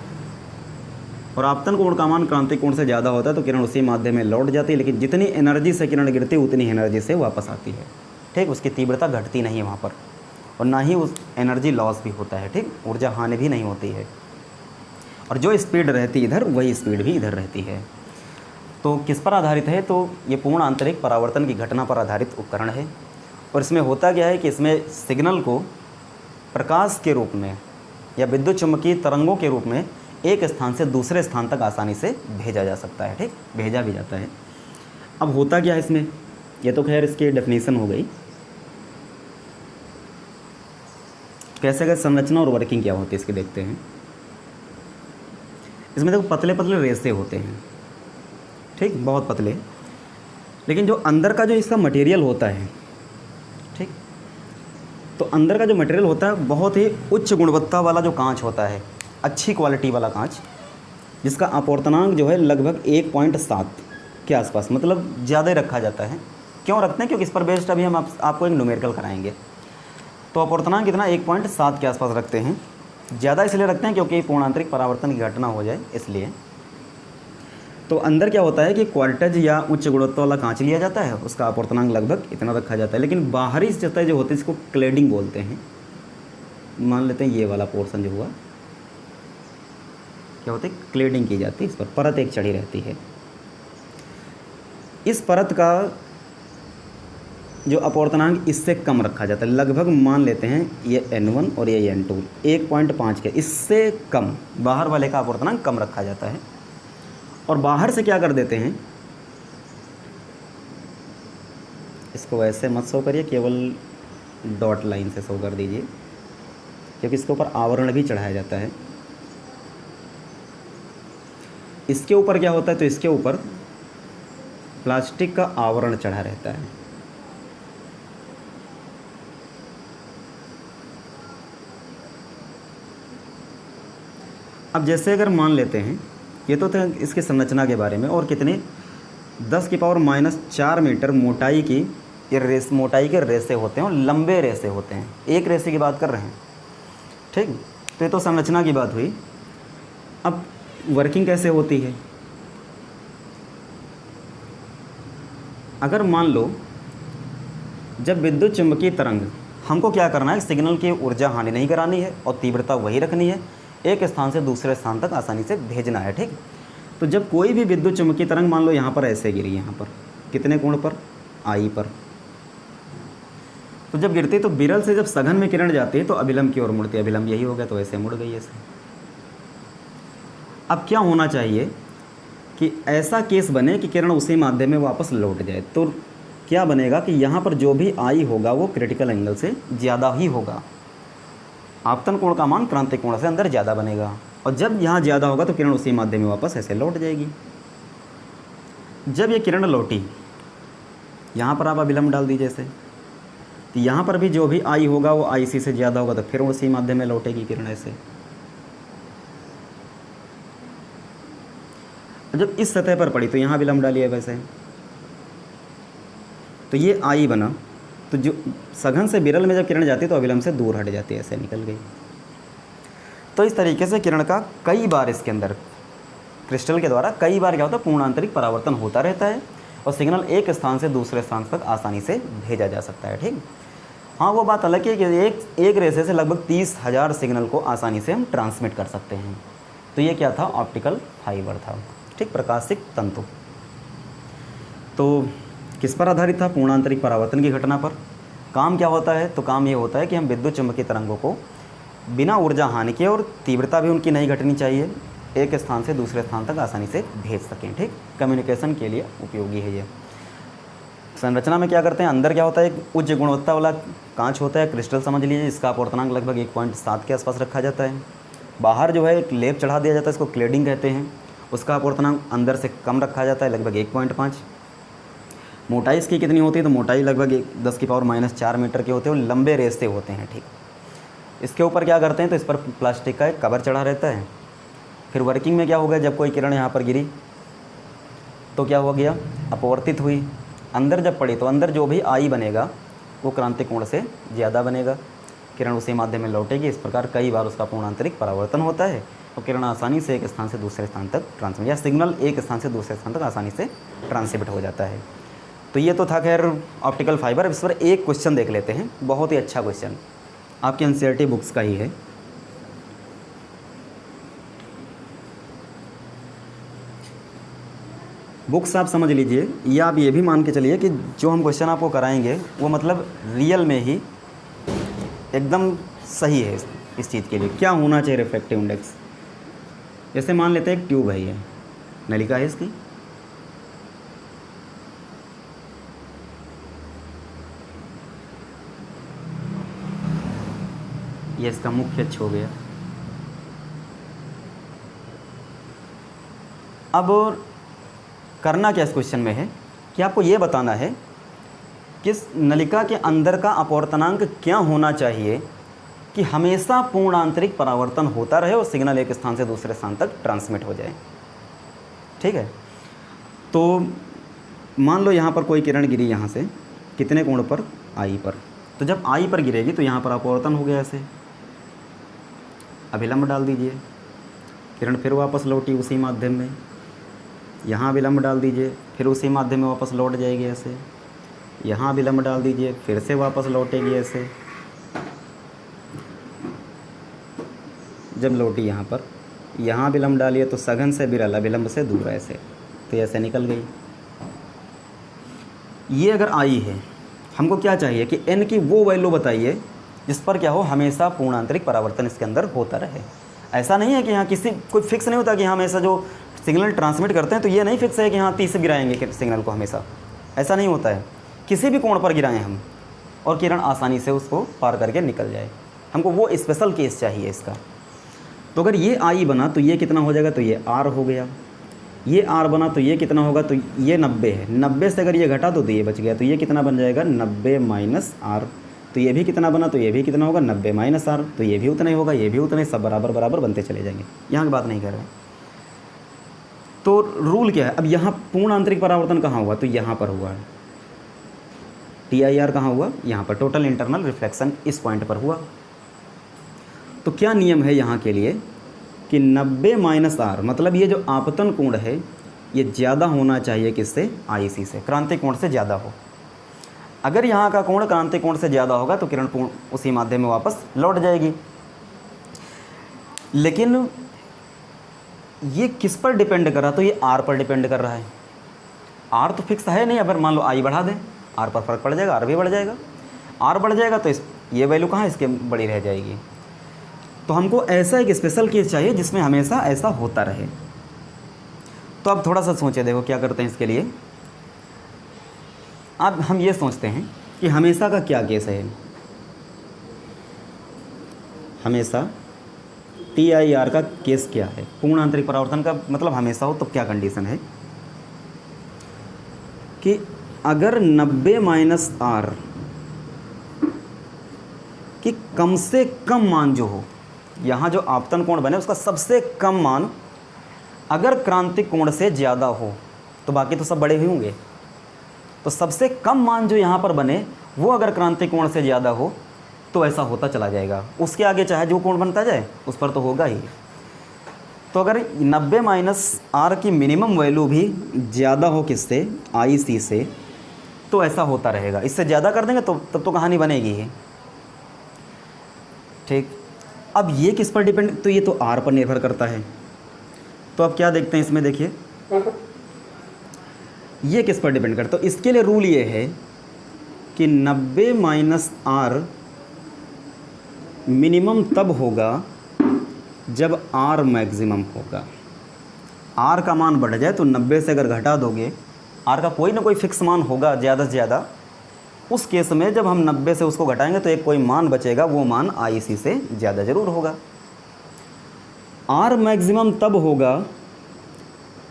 और आपतन कोण का मान क्रांतिक कोण से ज़्यादा होता है तो किरण उसी माध्यम में लौट जाती है। लेकिन जितनी एनर्जी से किरण गिरती है उतनी एनर्जी से वापस आती है, ठीक। उसकी तीव्रता घटती नहीं है वहाँ पर, और ना ही उस एनर्जी लॉस भी होता है, ठीक, ऊर्जा हानि भी नहीं होती है। और जो स्पीड रहती है इधर वही स्पीड भी इधर रहती है। तो किस पर आधारित है, तो ये पूर्ण आंतरिक परावर्तन की घटना पर आधारित उपकरण है। और इसमें होता क्या है कि इसमें सिग्नल को प्रकाश के रूप में या विद्युत चुम्बकीय तरंगों के रूप में एक स्थान से दूसरे स्थान तक आसानी से भेजा जा सकता है, ठीक, भेजा भी जाता है। अब होता क्या है इसमें, ये तो खैर इसकी डेफिनेशन हो गई, कैसे कैसे संरचना और वर्किंग क्या होती है इसकी देखते हैं। इसमें देखो पतले पतले रेसे होते हैं, ठीक, बहुत पतले, लेकिन जो अंदर का जो इसका मटेरियल होता है, ठीक, तो अंदर का जो मटेरियल होता है बहुत ही उच्च गुणवत्ता वाला जो कांच होता है, अच्छी क्वालिटी वाला कांच, जिसका अपवर्तनांक जो है लगभग 1.7 के आसपास, मतलब ज़्यादा ही रखा जाता है। क्यों रखते हैं, क्योंकि इस पर बेस्ड अभी हम आपको एक न्यूमेरिकल कराएंगे। तो अपवर्तनांक कितना 1.7 के आसपास रखते हैं। ज़्यादा इसलिए रखते हैं क्योंकि पूर्णांतरिक परावर्तन की घटना हो जाए इसलिए। तो अंदर क्या होता है कि क्वार्टज या उच्च गुणवत्ता वाला कांच लिया जाता है, उसका अपवर्तनांक लगभग इतना रखा जाता है। लेकिन बाहरी सतह जो होती है इसको क्लेडिंग बोलते हैं। मान लेते हैं ये वाला पोर्शन जो हुआ, क्या होता है, क्लेडिंग की जाती है, इस पर परत एक चढ़ी रहती है। इस परत का जो अपवर्तनांक इससे कम रखा जाता है, लगभग मान लेते हैं ये N1 और ये N2 1.5 के, इससे कम बाहर वाले का अपवर्तनांक कम रखा जाता है। और बाहर से क्या कर देते हैं, इसको वैसे मत शो करिए, केवल डॉट लाइन से शो कर दीजिए, क्योंकि इसके ऊपर आवरण भी चढ़ाया जाता है। इसके ऊपर क्या होता है, तो इसके ऊपर प्लास्टिक का आवरण चढ़ा रहता है। अब जैसे अगर मान लेते हैं, ये तो था इसकी संरचना के बारे में, और कितने 10⁻⁴ मीटर मोटाई की मोटाई के रेसे होते हैं और लंबे रेसे होते हैं। एक रेसे की बात कर रहे हैं, ठीक। तो ये तो संरचना की बात हुई। अब वर्किंग कैसे होती है, अगर मान लो जब विद्युत चुम्बकीय तरंग, हमको क्या करना है, सिग्नल की ऊर्जा हानि नहीं करानी है और तीव्रता वही रखनी है, एक स्थान से दूसरे स्थान तक आसानी से भेजना है, ठीक। तो जब कोई भी विद्युत चुम्बकीय तरंग मान लो यहाँ पर ऐसे गिरी, यहाँ पर कितने कोण पर, आई पर, तो जब गिरती तो विरल से जब सघन में किरण जाती है तो अभिलंब की ओर मुड़ती है, अभिलंब यही हो गया तो ऐसे मुड़ गई ऐसे। अब क्या होना चाहिए कि ऐसा केस बने कि किरण उसी माध्यम में वापस लौट जाए, तो क्या बनेगा कि यहाँ पर जो भी आई होगा वो क्रिटिकल एंगल से ज़्यादा ही होगा, आपतन कोण का मान क्रांतिक कोण से अंदर ज़्यादा बनेगा, और जब यहाँ ज़्यादा होगा तो किरण उसी माध्यम में वापस ऐसे लौट जाएगी। जब ये किरण लौटी, यहाँ पर आप अभिलंब डाल दीजिए ऐसे, तो यहाँ पर भी जो भी आई होगा वो आई सी से ज़्यादा होगा तो फिर उसी माध्यम में लौटेगी किरण ऐसे। जब इस सतह पर पड़ी तो यहाँ विलंब डालिए वैसे, तो ये आई बना, तो जो सघन से विरल में जब किरण जाती है तो अविलंब से दूर हट जाती है, ऐसे निकल गई। तो इस तरीके से किरण का कई बार इसके अंदर क्रिस्टल के द्वारा कई बार क्या होता है, पूर्णांतरिक परावर्तन होता रहता है और सिग्नल एक स्थान से दूसरे स्थान तक आसानी से भेजा जा सकता है, ठीक। हाँ, वो बात अलग है कि एक रेसे से लगभग 30,000 सिग्नल को आसानी से हम ट्रांसमिट कर सकते हैं। तो ये क्या था, ऑप्टिकल फाइबर था, ठीक, प्रकाशिक तंतु। तो किस पर आधारित था, पूर्णांतरिक परावर्तन की घटना पर। काम क्या होता है, तो काम ये होता है कि हम विद्युत चुम्बकीय तरंगों को बिना ऊर्जा हानि के और तीव्रता भी उनकी नहीं घटनी चाहिए, एक स्थान से दूसरे स्थान तक आसानी से भेज सकें, ठीक। कम्युनिकेशन के लिए उपयोगी है ये। संरचना में क्या करते हैं, अंदर क्या होता है, एक उच्च गुणवत्ता वाला कांच होता है, क्रिस्टल समझ लीजिए, इसका अपवर्तनांक लगभग 1.7 के आसपास रखा जाता है। बाहर जो है एक लेप चढ़ा दिया जाता है, इसको क्लेडिंग कहते हैं, उसका अपवर्तनांक अंदर से कम रखा जाता है, लगभग 1.5। मोटाई इसकी कितनी होती है, तो मोटाई लगभग 10⁻⁴ मीटर के होते हैं और लंबे रेस्ते होते हैं, ठीक। इसके ऊपर क्या करते हैं, तो इस पर प्लास्टिक का एक कवर चढ़ा रहता है। फिर वर्किंग में क्या होगा, जब कोई किरण यहाँ पर गिरी तो क्या हो गया, अपवर्तित हुई, अंदर जब पड़ी तो अंदर जो भी आई बनेगा वो क्रांतिक कोण से ज़्यादा बनेगा, किरण उसी माध्यम में लौटेगी। इस प्रकार कई बार उसका पूर्णांतरिक परावर्तन होता है और किरण आसानी से एक स्थान से दूसरे स्थान तक ट्रांसमिट, या सिग्नल एक स्थान से दूसरे स्थान तक आसानी से ट्रांसमिट हो जाता है। तो ये तो था खैर ऑप्टिकल फाइबर। इस पर एक क्वेश्चन देख लेते हैं, बहुत ही अच्छा क्वेश्चन, आपके एनसीईआरटी बुक्स का ही है। बुक्स आप समझ लीजिए, या आप ये भी मान के चलिए कि जो हम क्वेश्चन आपको कराएंगे वो मतलब रियल में ही एकदम सही है। इस चीज़ के लिए क्या होना चाहिए, रिफ्रैक्टिव इंडेक्स। जैसे मान लेते हैं एक ट्यूब है, ये नलिका है इसकी, ये इसका मुख्य अक्ष हो गया। अब करना क्या इस क्वेश्चन में है कि आपको ये बताना है कि इस नलिका के अंदर का अपवर्तनांक क्या होना चाहिए कि हमेशा पूर्ण आंतरिक परावर्तन होता रहे और सिग्नल एक स्थान से दूसरे स्थान तक ट्रांसमिट हो जाए, ठीक है। तो मान लो यहाँ पर कोई किरण गिरी यहाँ से, कितने कोण पर, आई पर, तो जब आई पर गिरेगी तो यहाँ पर अपवर्तन हो गया, ऐसे अभिलंब डाल दीजिए, किरण फिर वापस लौटी उसी माध्यम में, यहाँ विलंब डाल दीजिए, फिर उसी माध्यम में वापस लौट जाएगी ऐसे, यहाँ विलंब डाल दीजिए, फिर से वापस लौटेगी ऐसे। जब लौटी यहाँ पर, यहाँ विलंब डालिए तो सघन से विरल, विलंब से दूर ऐसे, तो ऐसे निकल गई। ये अगर आई है, हमको क्या चाहिए कि n की वो वैल्यू बताइए जिस पर क्या हो, हमेशा पूर्णांतरिक परावर्तन इसके अंदर होता रहे। ऐसा नहीं है कि यहाँ कोई फिक्स नहीं होता कि हम ऐसा जो सिग्नल ट्रांसमिट करते हैं तो ये नहीं फिक्स है कि हाँ 30 से गिराएंगे कि सिग्नल को, हमेशा ऐसा नहीं होता है। किसी भी कोण पर गिराएं हम और किरण आसानी से उसको पार करके निकल जाए, हमको वो स्पेशल केस चाहिए इसका। तो अगर ये आई बना तो ये कितना हो जाएगा, तो ये आर हो गया, ये आर बना तो ये कितना होगा, तो ये 90 है, 90 से अगर ये घटा तो ये बच गया, तो ये कितना बन जाएगा 90 - आर, तो ये भी कितना बना, तो ये भी कितना होगा 90 माइनस आर, तो ये भी उतना ही होगा, ये भी उतना ही, सब बराबर बराबर बनते चले जाएंगे। यहाँ की बात नहीं कर रहे हैं। तो रूल क्या है, अब यहाँ पूर्ण आंतरिक परावर्तन कहाँ हुआ, तो यहाँ पर हुआ है। TIR कहाँ हुआ, यहाँ पर, टोटल इंटरनल रिफ्लेक्शन इस पॉइंट पर हुआ। तो क्या नियम है यहाँ के लिए कि 90 माइनस आर, मतलब ये जो आपतन कोण है ये ज़्यादा होना चाहिए किससे, IC से, क्रांतिक कोण से ज़्यादा हो। अगर यहाँ का कोण क्रांतिक कोण से ज़्यादा होगा तो किरण पूर्ण उसी माध्यम में वापस लौट जाएगी। लेकिन ये किस पर डिपेंड कर रहा, तो ये R पर डिपेंड कर रहा है। R तो फिक्स है नहीं, अगर मान लो I बढ़ा दें R पर फर्क पड़ जाएगा, R भी बढ़ जाएगा। R बढ़ जाएगा तो ये वैल्यू कहाँ इसके बड़ी रह जाएगी। तो हमको ऐसा एक स्पेशल केस चाहिए जिसमें हमेशा ऐसा होता रहे। तो अब थोड़ा सा सोचे, देखो क्या करते हैं इसके लिए। अब हम ये सोचते हैं कि हमेशा का क्या केस है, हमेशा TIR का केस क्या है, पूर्ण आंतरिक परावर्तन का मतलब हमेशा हो तो क्या कंडीशन है कि अगर 90 माइनस आर की कम से कम मान जो हो, यहाँ जो आपतन कोण बने उसका सबसे कम मान अगर क्रांतिक कोण से ज़्यादा हो, तो बाकी तो सब बड़े ही होंगे, तो सबसे कम मान जो यहाँ पर बने वो अगर क्रांतिक कोण से ज़्यादा हो तो ऐसा होता चला जाएगा। उसके आगे चाहे जो कोण बनता जाए उस पर तो होगा ही। तो अगर 90 माइनस आर की मिनिमम वैल्यू भी ज़्यादा हो किससे, IC से, तो ऐसा होता रहेगा। इससे ज़्यादा कर देंगे तो तब तो कहानी बनेगी ही। ठीक, अब ये किस पर डिपेंड, तो ये तो R पर निर्भर करता है। तो अब क्या देखते हैं इसमें, देखिए ये किस पर डिपेंड करता है। तो इसके लिए रूल ये है कि 90 माइनस आर मिनिमम तब होगा जब R मैक्सिमम होगा। R का मान बढ़ जाए तो 90 से अगर घटा दोगे, R का कोई ना कोई फिक्स मान होगा ज़्यादा से ज़्यादा, उस केस में जब हम 90 से उसको घटाएंगे तो एक कोई मान बचेगा, वो मान IC से ज़्यादा ज़रूर होगा। R मैक्सिमम तब होगा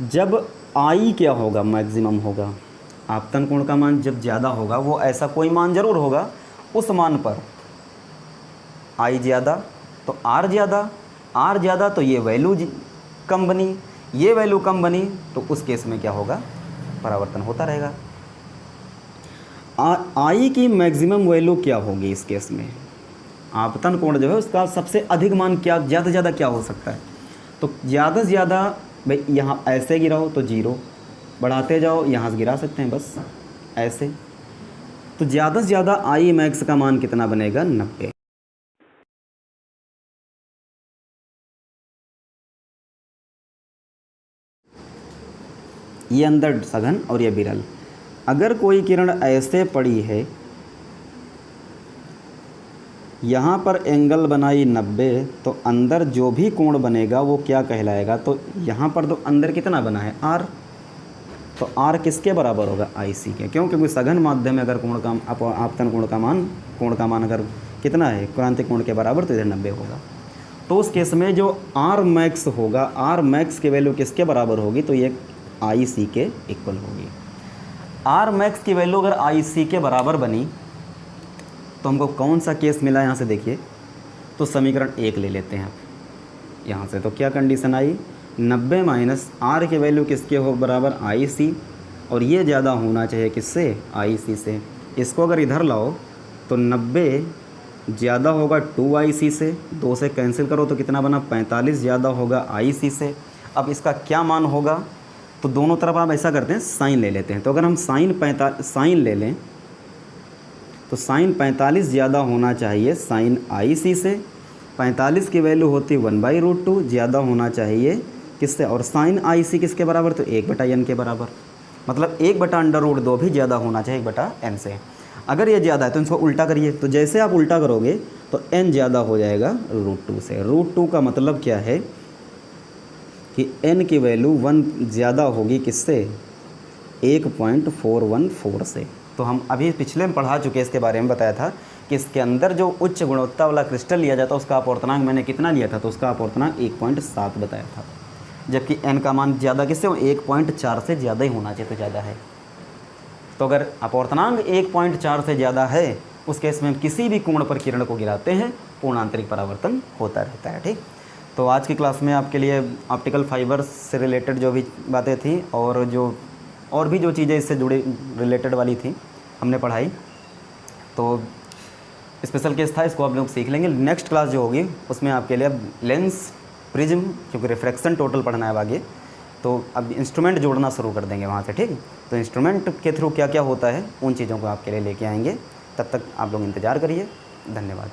जब I क्या होगा, मैक्सिमम होगा। आपतन कोण का मान जब ज़्यादा होगा, वो ऐसा कोई मान ज़रूर होगा, उस मान पर I ज़्यादा तो R ज़्यादा, R ज़्यादा तो ये वैल्यू कम बनी, ये वैल्यू कम बनी, तो उस केस में क्या होगा, परावर्तन होता रहेगा। I की मैक्सिमम वैल्यू क्या होगी इस केस में, आपतन कोण जो है उसका सबसे अधिक मान क्या, ज़्यादा से ज़्यादा क्या हो सकता है। तो ज़्यादा से ज़्यादा भाई यहाँ ऐसे गिराओ तो 0, बढ़ाते जाओ यहाँ से गिरा सकते हैं बस ऐसे। तो ज़्यादा से ज़्यादा I मैक्स का मान कितना बनेगा, 90। ये अंदर सघन और ये विरल। अगर कोई किरण ऐसे पड़ी है, यहाँ पर एंगल बनाई 90, तो अंदर जो भी कोण बनेगा वो क्या कहलाएगा, तो यहाँ पर तो अंदर कितना बना है, R, तो R किसके बराबर होगा, IC के। क्यों, क्योंकि सघन माध्यम में अगर कोण का आपतन कोण का मान अगर कितना है, क्रांतिक कोण के बराबर, तो इधर 90 होगा। तो उस केस में जो R मैक्स होगा, R मैक्स की वैल्यू किसके बराबर होगी, तो ये IC के इक्वल होगी। R मैक्स की वैल्यू अगर IC के बराबर बनी तो हमको कौन सा केस मिला, यहाँ से देखिए। तो समीकरण 1 ले लेते हैं आप यहाँ से। तो क्या कंडीशन आई, 90 माइनस R की वैल्यू किसके हो बराबर, IC, और ये ज़्यादा होना चाहिए किससे, IC से। इसको अगर इधर लाओ तो 90 ज़्यादा होगा 2IC से, 2 से कैंसिल करो तो कितना बना, 45 ज़्यादा होगा IC से। अब इसका क्या मान होगा, तो दोनों तरफ आप ऐसा करते हैं, साइन ले लेते हैं। तो अगर हम साइन ले लें तो साइन 45 ज़्यादा होना चाहिए साइन IC से। 45 की वैल्यू होती 1/√2, ज़्यादा होना चाहिए किससे, और साइन IC किसके बराबर, तो 1/n के बराबर। मतलब 1/√2 भी ज़्यादा होना चाहिए 1/n से। अगर ये ज़्यादा है तो इसको उल्टा करिए, तो जैसे आप उल्टा करोगे तो n ज़्यादा हो जाएगा √2 से। √2 का मतलब क्या है कि n की वैल्यू 1 ज़्यादा होगी किससे, 1.414 से। तो हम अभी पिछले में पढ़ा चुके, इसके बारे में बताया था कि इसके अंदर जो उच्च गुणवत्ता वाला क्रिस्टल लिया जाता है उसका अपवर्तनांक मैंने कितना लिया था, तो उसका अपवर्तनांक 1.7 बताया था। जबकि n का मान ज़्यादा किससे, 1.4 से ज़्यादा ही होना चाहिए, तो ज़्यादा है। तो अगर अपवर्तनांक 1.4 से ज़्यादा है उस केस में हम किसी भी कोण पर किरण को गिराते हैं पूर्ण आंतरिक परावर्तन होता रहता है। ठीक, तो आज की क्लास में आपके लिए ऑप्टिकल फाइबर्स से रिलेटेड जो भी बातें थी और भी जो चीज़ें इससे जुड़ी रिलेटेड वाली थी हमने पढ़ाई। तो स्पेशल केस था, इसको आप लोग सीख लेंगे। नेक्स्ट क्लास जो होगी उसमें आपके लिए अब लेंस, प्रिज्म, क्योंकि रिफ्रैक्शन टोटल पढ़ना है आगे, तो अब इंस्ट्रूमेंट जोड़ना शुरू कर देंगे वहाँ से। ठीक, तो इंस्ट्रूमेंट के थ्रू क्या क्या होता है उन चीज़ों को आपके लिए लेके आएंगे। तब तक आप लोग इंतज़ार करिए। धन्यवाद।